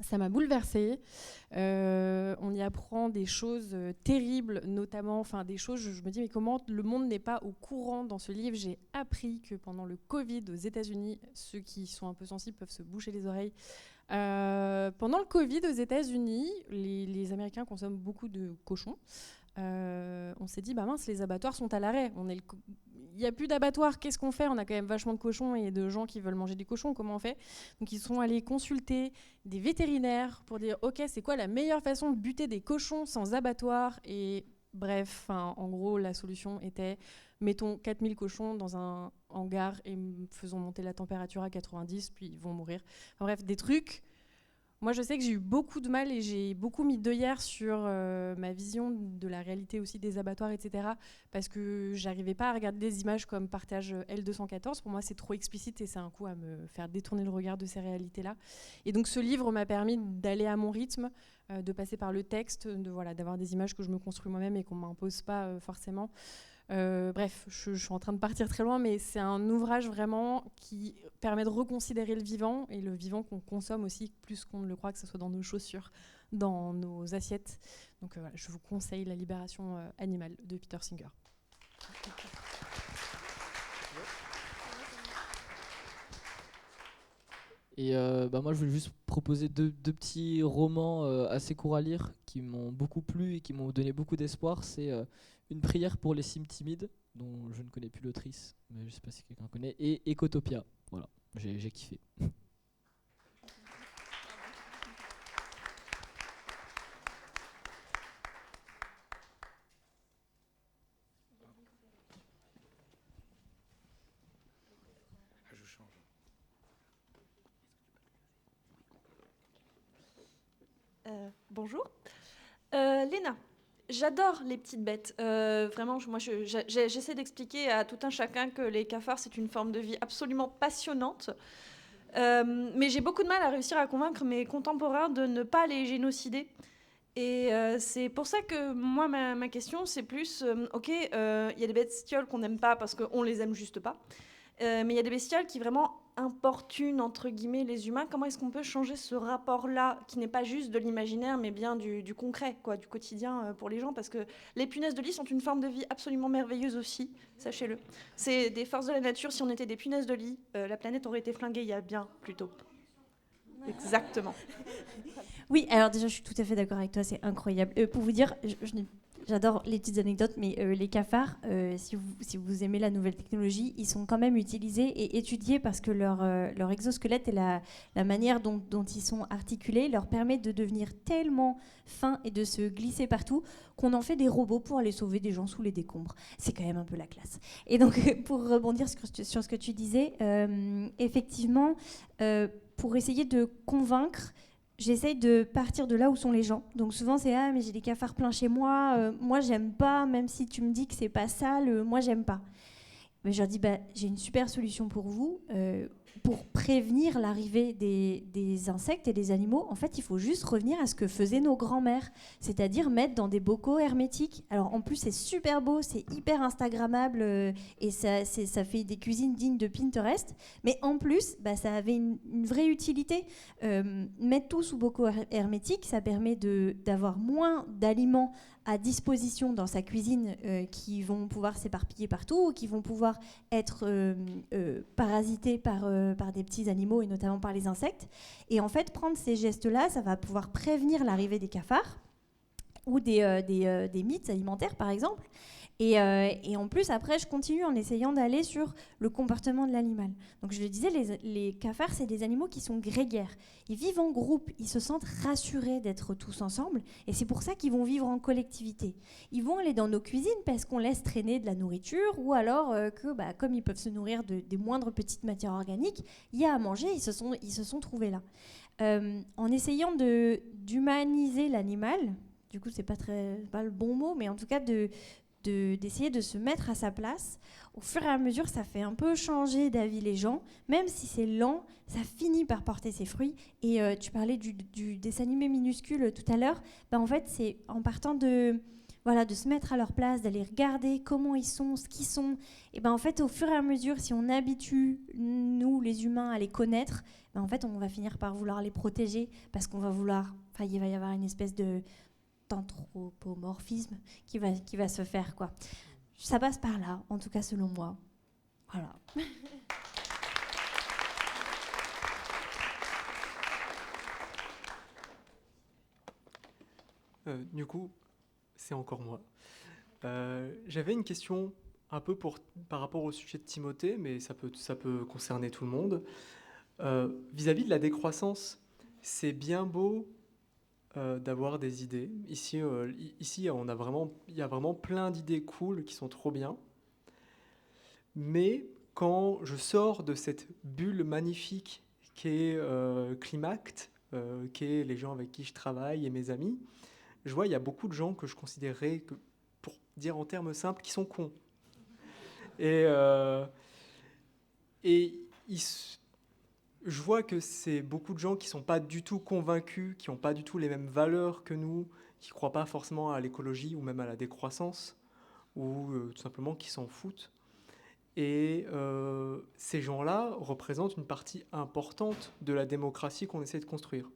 Ça m'a bouleversée. On y apprend des choses terribles, notamment, des choses, je me dis, mais comment le monde n'est pas au courant dans ce livre. J'ai appris que pendant le Covid aux États-Unis, ceux qui sont un peu sensibles peuvent se boucher les oreilles. Pendant le Covid aux États-Unis, les Américains consomment beaucoup de cochons. On s'est dit, mince, les abattoirs sont à l'arrêt. Il n'y a plus d'abattoirs, qu'est-ce qu'on fait? On a quand même vachement de cochons et de gens qui veulent manger des cochons, comment on fait? Donc ils sont allés consulter des vétérinaires pour dire, ok, c'est quoi la meilleure façon de buter des cochons sans abattoir? Et bref, en gros, la solution était, mettons 4000 cochons dans un hangar et faisons monter la température à 90, puis ils vont mourir. Bref, des trucs. Moi, je sais que j'ai eu beaucoup de mal et j'ai beaucoup mis d'œillères sur ma vision de la réalité aussi des abattoirs, etc. Parce que j'arrivais pas à regarder des images comme Partage L214. Pour moi, c'est trop explicite et c'est un coup à me faire détourner le regard de ces réalités-là. Et donc, ce livre m'a permis d'aller à mon rythme, de passer par le texte, d'avoir des images que je me construis moi-même et qu'on m'impose pas forcément. Bref, je suis en train de partir très loin, mais c'est un ouvrage vraiment qui permet de reconsidérer le vivant, et le vivant qu'on consomme aussi plus qu'on ne le croit, que ce soit dans nos chaussures, dans nos assiettes. Donc je vous conseille La libération animale de Peter Singer. Et moi je voulais juste proposer deux petits romans assez courts à lire qui m'ont beaucoup plu et qui m'ont donné beaucoup d'espoir. C'est Une prière pour les cimes timides, dont je ne connais plus l'autrice, mais je sais pas si quelqu'un connaît, et Ecotopia. Voilà, j'ai kiffé. Bonjour. Léna, j'adore les petites bêtes. Vraiment, j'essaie d'expliquer à tout un chacun que les cafards, c'est une forme de vie absolument passionnante. Mais j'ai beaucoup de mal à réussir à convaincre mes contemporains de ne pas les génocider. Et c'est pour ça que moi, ma question, c'est plus, il y a des bestioles qu'on n'aime pas parce qu'on les aime juste pas. Mais il y a des bestioles qui vraiment importunent, entre guillemets, les humains. Comment est-ce qu'on peut changer ce rapport-là, qui n'est pas juste de l'imaginaire, mais bien du concret, du quotidien pour les gens? Parce que les punaises de lit sont une forme de vie absolument merveilleuse aussi, sachez-le. C'est des forces de la nature. Si on était des punaises de lit, la planète aurait été flinguée il y a bien plus tôt. Exactement. Oui, alors déjà, je suis tout à fait d'accord avec toi, c'est incroyable. Pour vous dire, j'adore les petites anecdotes, mais les cafards, si vous aimez la nouvelle technologie, ils sont quand même utilisés et étudiés parce que leur exosquelette et la manière dont ils sont articulés leur permet de devenir tellement fins et de se glisser partout qu'on en fait des robots pour aller sauver des gens sous les décombres. C'est quand même un peu la classe. Et donc, pour rebondir sur ce que tu disais, effectivement, pour essayer de convaincre, j'essaye de partir de là où sont les gens. Donc souvent c'est mais j'ai des cafards pleins chez moi, moi j'aime pas, même si tu me dis que c'est pas sale, moi j'aime pas. Mais je leur dis j'ai une super solution pour vous. Pour prévenir l'arrivée des insectes et des animaux, en fait, il faut juste revenir à ce que faisaient nos grands-mères, c'est-à-dire mettre dans des bocaux hermétiques. Alors, en plus, c'est super beau, c'est hyper instagrammable et ça fait des cuisines dignes de Pinterest. Mais en plus, ça avait une vraie utilité. Mettre tout sous bocaux hermétiques, ça permet d'avoir moins d'aliments à disposition dans sa cuisine qui vont pouvoir s'éparpiller partout, ou qui vont pouvoir être parasités par des petits animaux et notamment par les insectes. Et en fait, prendre ces gestes-là, ça va pouvoir prévenir l'arrivée des cafards ou des mites alimentaires, par exemple. Et en plus, après, je continue en essayant d'aller sur le comportement de l'animal. Donc, je le disais, les cafards, c'est des animaux qui sont grégaires. Ils vivent en groupe, ils se sentent rassurés d'être tous ensemble, et c'est pour ça qu'ils vont vivre en collectivité. Ils vont aller dans nos cuisines parce qu'on laisse traîner de la nourriture, ou alors comme ils peuvent se nourrir des moindres petites matières organiques, il y a à manger, ils se sont trouvés là. En essayant d'humaniser l'animal, du coup, c'est pas le bon mot, mais en tout cas d'essayer de se mettre à sa place. Au fur et à mesure, ça fait un peu changer d'avis les gens. Même si c'est lent, ça finit par porter ses fruits. Et tu parlais du dessin animé minuscule tout à l'heure. En fait, c'est en partant de se mettre à leur place, d'aller regarder comment ils sont, ce qu'ils sont. Et en fait, au fur et à mesure, si on habitue, nous, les humains, à les connaître, en fait, on va finir par vouloir les protéger parce qu'on va vouloir... il va y avoir une espèce d'anthropomorphisme qui va se faire, quoi. Ça passe par là, en tout cas selon moi. Voilà. Du coup, c'est encore moi. J'avais une question un peu par rapport au sujet de Timothée, mais ça peut concerner tout le monde. Vis-à-vis de la décroissance, c'est bien beau d'avoir des idées. Ici, il y a vraiment plein d'idées cool qui sont trop bien. Mais quand je sors de cette bulle magnifique qu'est Climact, qu'est les gens avec qui je travaille et mes amis, je vois il y a beaucoup de gens que je considérais, pour dire en termes simples, qui sont cons. Je vois que c'est beaucoup de gens qui ne sont pas du tout convaincus, qui n'ont pas du tout les mêmes valeurs que nous, qui ne croient pas forcément à l'écologie ou même à la décroissance, ou tout simplement qui s'en foutent. Et ces gens-là représentent une partie importante de la démocratie qu'on essaie de construire.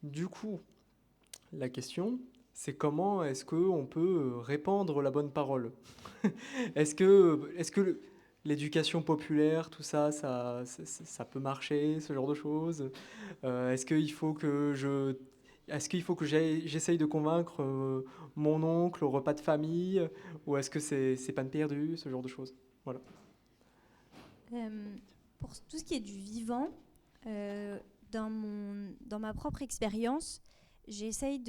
Du coup, la question, c'est comment est-ce qu'on peut répandre la bonne parole ? Est-ce que l'éducation populaire, tout ça, ça peut marcher, ce genre de choses. Est-ce qu'il faut que j'essaye de convaincre mon oncle au repas de famille, ou est-ce que c'est peine perdue, ce genre de choses. Voilà. Pour tout ce qui est du vivant, dans ma propre expérience, j'essaye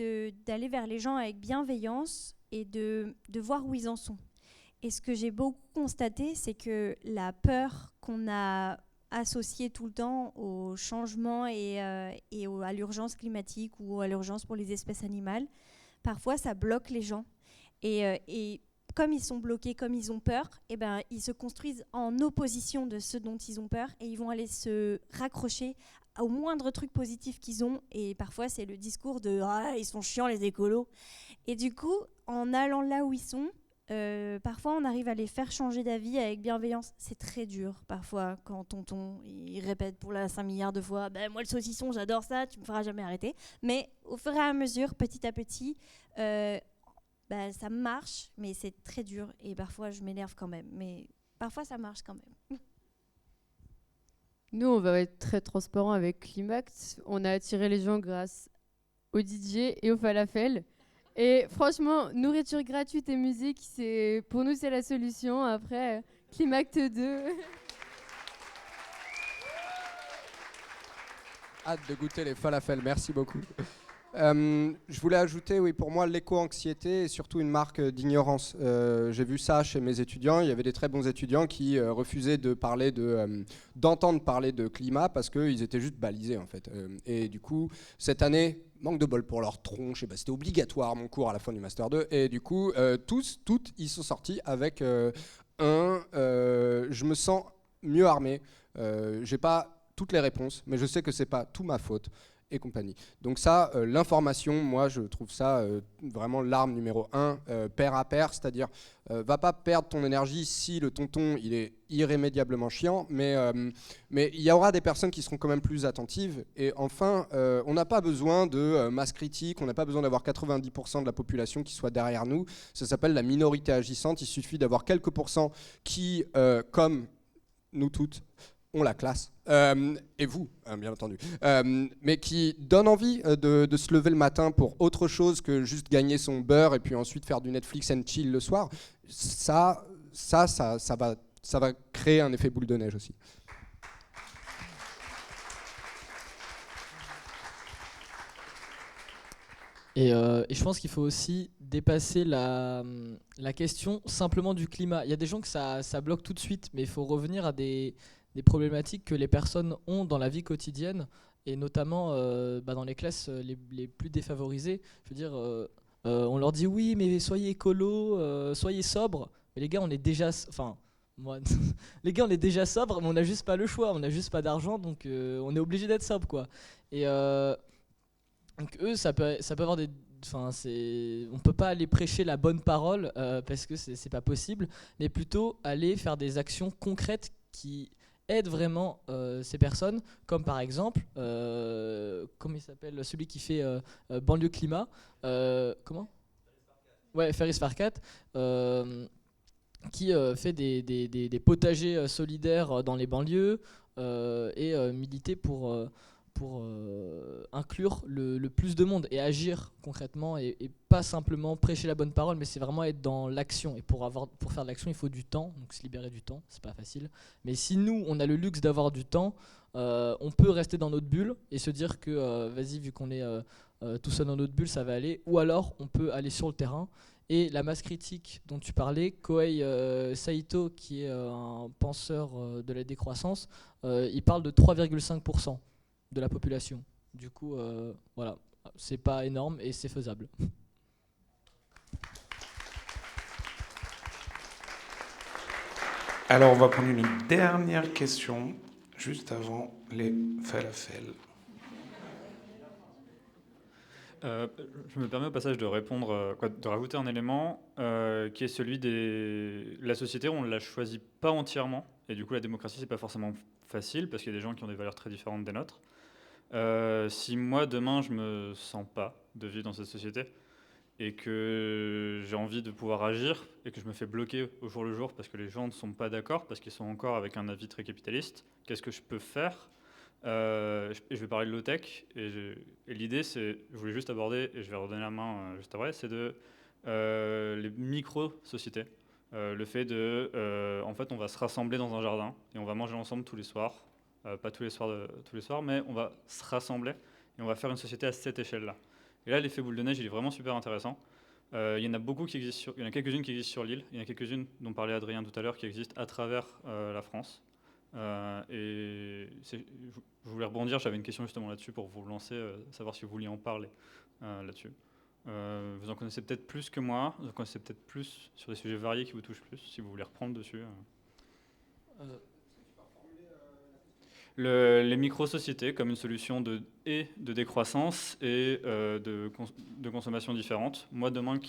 d'aller vers les gens avec bienveillance et de voir où ils en sont. Et ce que j'ai beaucoup constaté, c'est que la peur qu'on a associée tout le temps au changement et à l'urgence climatique ou à l'urgence pour les espèces animales, parfois ça bloque les gens. Et comme ils sont bloqués, comme ils ont peur, ils se construisent en opposition de ce dont ils ont peur et ils vont aller se raccrocher au moindre truc positif qu'ils ont. Et parfois, c'est le discours de « Ah, ils sont chiants les écolos ». Et du coup, en allant là où ils sont, parfois on arrive à les faire changer d'avis avec bienveillance. C'est très dur parfois quand tonton il répète pour la 5 milliards de fois moi le saucisson j'adore ça, tu me feras jamais arrêter. Mais au fur et à mesure, petit à petit, ça marche, mais c'est très dur et parfois je m'énerve quand même, mais parfois ça marche quand même. Nous, on va être très transparent avec Climact. On a attiré les gens grâce au DJ et au falafel. Et franchement, nourriture gratuite et musique, pour nous, c'est la solution. Après, Climact 2. Hâte de goûter les falafels, merci beaucoup. Je voulais ajouter, oui, pour moi, l'éco-anxiété est surtout une marque d'ignorance. J'ai vu ça chez mes étudiants. Il y avait des très bons étudiants qui refusaient d'entendre parler de climat parce qu'ils étaient juste balisés, en fait. Et du coup, cette année, manque de bol pour leur tronche, c'était obligatoire, mon cours à la fin du Master 2. Et du coup, toutes, ils sont sortis avec je me sens mieux armé. J'ai pas toutes les réponses, mais je sais que c'est pas tout ma faute et compagnie. Donc ça, l'information, moi je trouve ça vraiment l'arme numéro 1, pair à pair, c'est-à-dire va pas perdre ton énergie si le tonton il est irrémédiablement chiant, mais il y aura des personnes qui seront quand même plus attentives. Et enfin, on n'a pas besoin de masse critique, on n'a pas besoin d'avoir 90% de la population qui soit derrière nous. Ça s'appelle la minorité agissante. Il suffit d'avoir quelques pourcents qui, comme nous toutes, ont la classe, et vous, bien entendu, mais qui donnent envie de se lever le matin pour autre chose que juste gagner son beurre et puis ensuite faire du Netflix and chill le soir. Ça va créer un effet boule de neige aussi. Et je pense qu'il faut aussi dépasser la question simplement du climat. Il y a des gens que ça bloque tout de suite, mais il faut revenir à des problématiques que les personnes ont dans la vie quotidienne, et notamment dans les classes les plus défavorisées. Je veux dire, on leur dit oui, mais soyez écolo, soyez sobre. Mais les gars, on est déjà... Enfin, moi, les gars, on est déjà sobre, mais on n'a juste pas le choix, on n'a juste pas d'argent, donc on est obligé d'être sobre, quoi. Et donc eux, ça peut avoir des... Enfin, on peut pas aller prêcher la bonne parole parce que c'est pas possible, mais plutôt aller faire des actions concrètes qui aident vraiment ces personnes, comme par exemple, comment il s'appelle, celui qui fait Banlieue Climat, comment ? Ouais, Ferris Farkat, qui fait des potagers solidaires dans les banlieues et militer pour inclure le plus de monde et agir concrètement et pas simplement prêcher la bonne parole, mais c'est vraiment être dans l'action. Et pour faire de l'action, il faut du temps, donc se libérer du temps, c'est pas facile. Mais si nous, on a le luxe d'avoir du temps, on peut rester dans notre bulle et se dire que vas-y, vu qu'on est tout seul dans notre bulle, ça va aller. Ou alors, on peut aller sur le terrain. Et la masse critique dont tu parlais, Kohei Saito, qui est un penseur de la décroissance, il parle de 3,5% de la population. Du coup, voilà, c'est pas énorme et c'est faisable. Alors, on va prendre une dernière question, juste avant les falafels. Je me permets au passage de répondre, de rajouter un élément qui est celui des... La société, on ne la choisit pas entièrement, et du coup la démocratie, c'est pas forcément facile, parce qu'il y a des gens qui ont des valeurs très différentes des nôtres. Si moi, demain, je me sens pas de vivre dans cette société, et que j'ai envie de pouvoir agir, et que je me fais bloquer au jour le jour parce que les gens ne sont pas d'accord, parce qu'ils sont encore avec un avis très capitaliste, qu'est-ce que je peux faire ? Je vais parler de low-tech, et l'idée, c'est, je voulais juste aborder, et je vais redonner la main juste après, c'est de les micro-sociétés. Le fait de, en fait, on va se rassembler dans un jardin, et on va manger ensemble tous les soirs, pas tous les soirs, mais on va se rassembler, et on va faire une société à cette échelle-là. Et là, l'effet boule de neige, il est vraiment super intéressant. Il y en a beaucoup qui existent, il y en a quelques-unes qui existent sur l'île, il y en a quelques-unes dont parlait Adrien tout à l'heure qui existent à travers la France. Et je voulais rebondir, j'avais une question justement là-dessus pour vous lancer, savoir si vous vouliez en parler là-dessus. Vous en connaissez peut-être plus que moi, vous en connaissez peut-être plus sur des sujets variés qui vous touchent plus, si vous voulez reprendre dessus. Les micro-sociétés comme une solution de décroissance et de consommation différente. Moi, demain,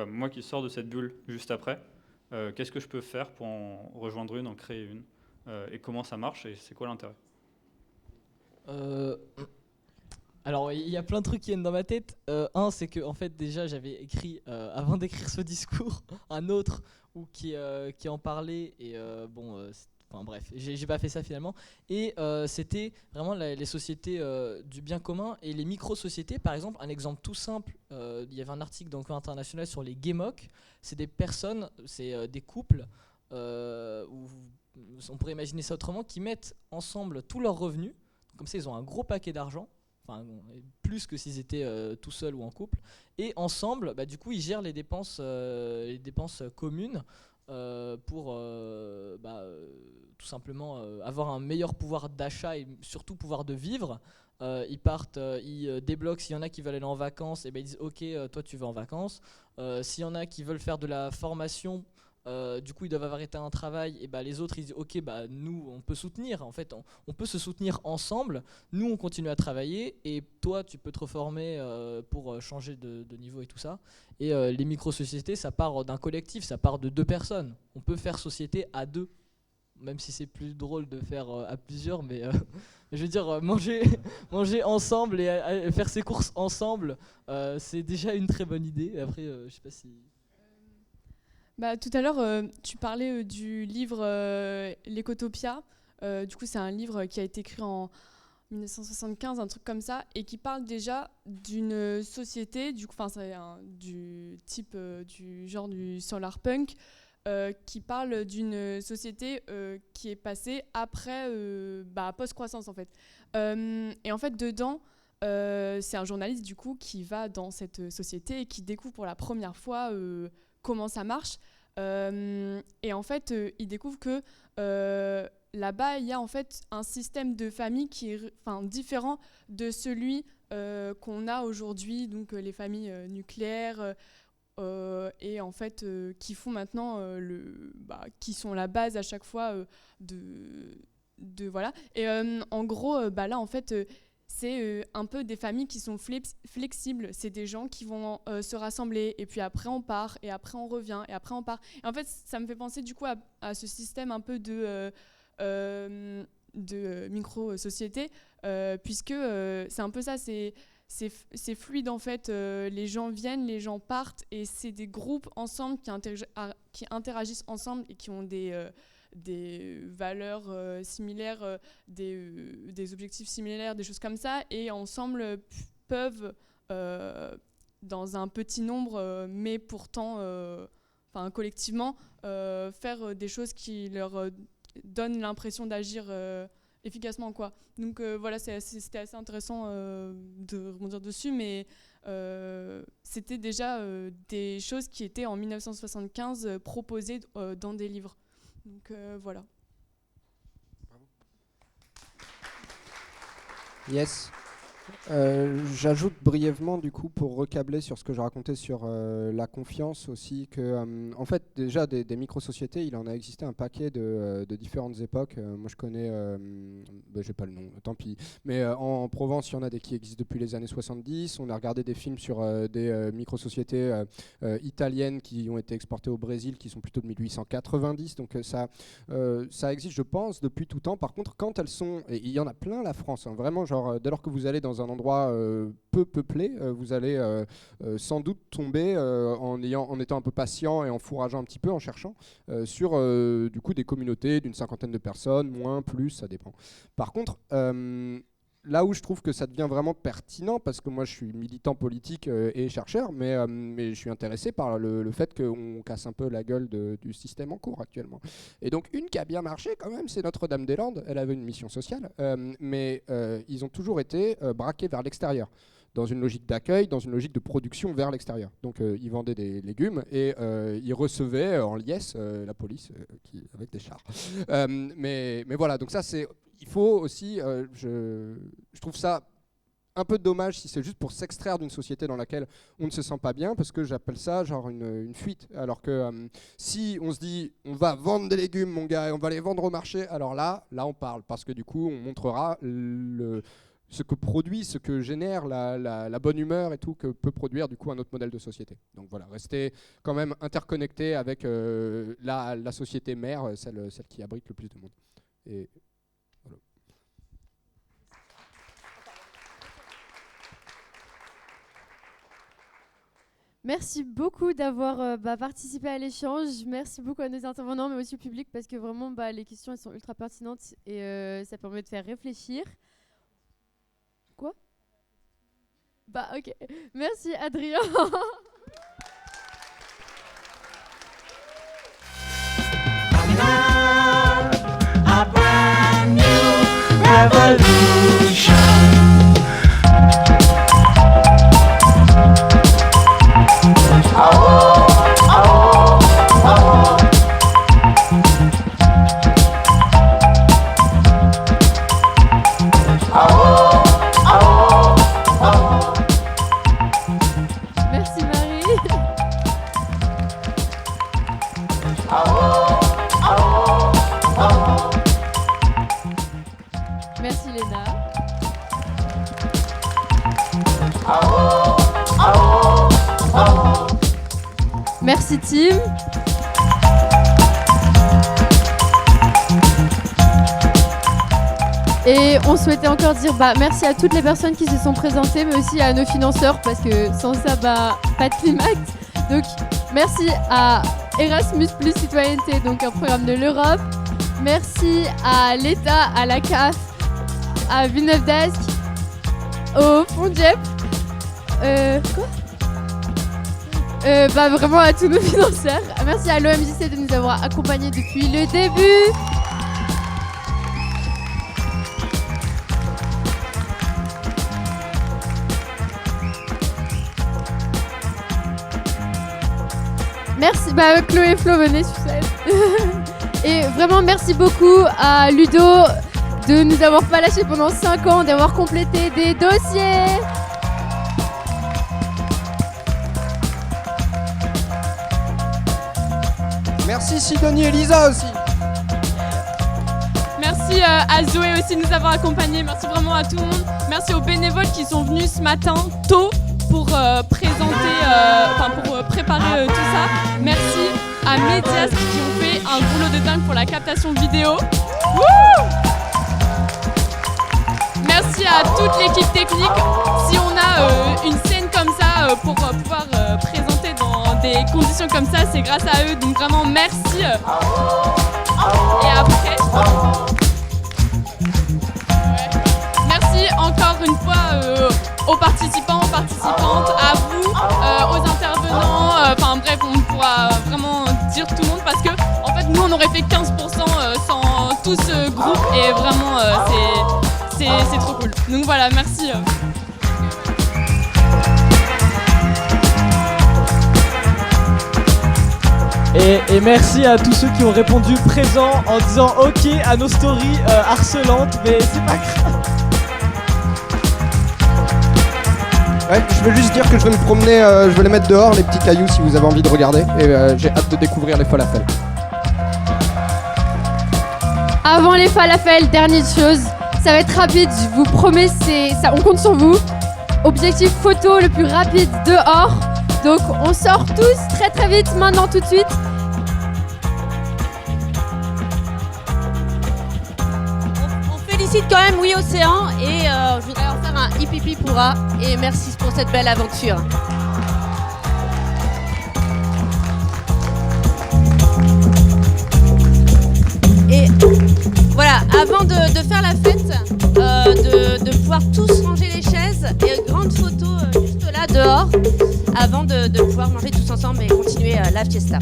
moi qui sors de cette bulle juste après, qu'est-ce que je peux faire pour en rejoindre une, en créer une et comment ça marche et c'est quoi l'intérêt ? Alors, il y a plein de trucs qui viennent dans ma tête. Un, c'est que en fait, déjà, j'avais écrit, avant d'écrire ce discours, un autre qui en parlait. Et enfin bref, j'ai pas fait ça finalement. Et c'était vraiment les sociétés du bien commun et les micro-sociétés. Par exemple, un exemple tout simple, il y avait un article dans le Courrier International sur les Gaymoc. C'est des personnes, c'est des couples, où on pourrait imaginer ça autrement, qui mettent ensemble tous leurs revenus. Comme ça, ils ont un gros paquet d'argent. enfin plus que s'ils étaient tout seuls ou en couple. Et ensemble, du coup, ils gèrent les dépenses communes pour tout simplement avoir un meilleur pouvoir d'achat et surtout pouvoir de vivre. Ils débloquent, s'il y en a qui veulent aller en vacances, et ils disent ok, toi tu vas en vacances. S'il y en a qui veulent faire de la formation, du coup ils doivent avoir été un travail, et les autres ils disent ok, nous on peut soutenir, en fait on peut se soutenir ensemble, nous on continue à travailler et toi tu peux te reformer pour changer de niveau et tout ça. Et les micro-sociétés, ça part d'un collectif, ça part de 2 personnes, on peut faire société à 2, même si c'est plus drôle de faire à plusieurs, mais je veux dire manger ensemble et faire ses courses ensemble, c'est déjà une très bonne idée. Après je sais pas si... Tout à l'heure, tu parlais du livre L'Ecotopia. Du coup, c'est un livre qui a été écrit en 1975, un truc comme ça, et qui parle déjà d'une société, du type du genre du solarpunk, qui parle d'une société qui est passée après post-croissance en fait. Et en fait, dedans, c'est un journaliste du coup qui va dans cette société et qui découvre pour la première fois comment ça marche. Et en fait, il découvre que là-bas, il y a en fait un système de famille qui est différent de celui qu'on a aujourd'hui, donc les familles nucléaires, et en fait qui font maintenant qui sont la base à chaque fois de voilà. Et en gros, là en fait. C'est un peu des familles qui sont flexibles. C'est des gens qui vont se rassembler et puis après on part et après on revient et après on part. Et en fait, ça me fait penser du coup à ce système un peu de micro-société, puisque c'est un peu ça, c'est fluide en fait. Les gens viennent, les gens partent et c'est des groupes ensemble qui interagissent ensemble et qui ont des valeurs similaires, des objectifs similaires, des choses comme ça, et ensemble peuvent, dans un petit nombre, mais pourtant collectivement, faire des choses qui leur donnent l'impression d'agir efficacement, quoi. Donc voilà, c'était assez intéressant de rebondir dessus, mais c'était déjà des choses qui étaient en 1975 proposées dans des livres. Donc voilà. Yes. J'ajoute brièvement du coup pour recabler sur ce que je racontais sur la confiance aussi que en fait déjà des micro-sociétés il en a existé un paquet de différentes époques. Moi je connais, j'ai pas le nom, tant pis, mais en Provence il y en a des qui existent depuis les années 70. On a regardé des films sur des micro-sociétés italiennes qui ont été exportées au Brésil qui sont plutôt de 1890, donc ça existe je pense depuis tout temps. Par contre quand elles sont, et il y en a plein la France, hein, vraiment genre dès lors que vous allez dans un endroit peu peuplé, vous allez sans doute tomber en étant un peu patient et en fourrageant un petit peu, en cherchant sur du coup des communautés d'une 50aine de personnes, moins, plus, ça dépend. Par contre, là où je trouve que ça devient vraiment pertinent, parce que moi je suis militant politique et chercheur, mais je suis intéressé par le fait qu'on casse un peu la gueule du système en cours actuellement. Et donc une qui a bien marché quand même, c'est Notre-Dame-des-Landes. Elle avait une mission sociale, mais ils ont toujours été braqués vers l'extérieur, dans une logique d'accueil, dans une logique de production vers l'extérieur. Donc ils vendaient des légumes et ils recevaient en liesse la police avec des chars. Mais voilà, donc ça c'est... Il faut aussi, je trouve ça un peu dommage si c'est juste pour s'extraire d'une société dans laquelle on ne se sent pas bien, parce que j'appelle ça genre une fuite. Alors que si on se dit on va vendre des légumes mon gars et on va les vendre au marché, alors là on parle, parce que du coup on montrera ce que produit, ce que génère la bonne humeur et tout que peut produire du coup un autre modèle de société. Donc voilà, rester quand même interconnecté avec la société mère, celle qui abrite le plus de monde. Et voilà. Merci beaucoup d'avoir participé à l'échange. Merci beaucoup à nos intervenants, mais aussi au public, parce que vraiment, les questions elles sont ultra pertinentes et ça permet de faire réfléchir. Quoi ? Ok. Merci, Adrien. A brand new revolution. Merci Léna. Merci Tim. Et on souhaitait encore dire merci à toutes les personnes qui se sont présentées, mais aussi à nos financeurs, parce que sans ça, pas de Climact. Donc merci à Erasmus Plus Citoyenneté, donc un programme de l'Europe. Merci à l'État, à la CAF, à Villeneuve d'Ascq, au FONJEP. Vraiment à tous nos financeurs. Merci à l'OMJC de nous avoir accompagnés depuis le début. Merci, Chloé et Flo, venez sur scène. Et vraiment merci beaucoup à Ludo de nous avoir pas lâchés pendant 5 ans, d'avoir complété des dossiers. Merci Sidonie et Lisa aussi. Merci à Zoé aussi de nous avoir accompagnés. Merci vraiment à tout le monde. Merci aux bénévoles qui sont venus ce matin tôt pour préparer tout ça. Merci à Medias qui ont fait un boulot de dingue pour la captation vidéo. Wouh! Merci à toute l'équipe technique. Si on a une scène comme ça pour pouvoir présenter dans des conditions comme ça, c'est grâce à eux. Donc vraiment merci. Et après, merci encore une fois aux participants, aux participantes, à vous, aux intervenants. Bref, on pourra vraiment dire tout le monde parce que en fait nous on aurait fait 15% sans tout ce groupe et vraiment c'est trop cool. Donc voilà, merci. Et merci à tous ceux qui ont répondu présent en disant ok à nos stories harcelantes, mais c'est pas grave. Ouais, je veux juste dire que je vais me promener, je vais les mettre dehors, les petits cailloux, si vous avez envie de regarder. Et j'ai hâte de découvrir les falafels. Avant les falafels, dernière chose, ça va être rapide, je vous promets, ça, on compte sur vous. Objectif photo le plus rapide dehors. Donc on sort tous très très vite, maintenant tout de suite. On félicite quand même Oui Océan et je voudrais leur faire un hipipi pourra et merci pour cette belle aventure. Et voilà, avant de faire la fête, de pouvoir tous ranger les chaises et grande photo juste là dehors, avant de pouvoir manger tous ensemble et continuer la fiesta.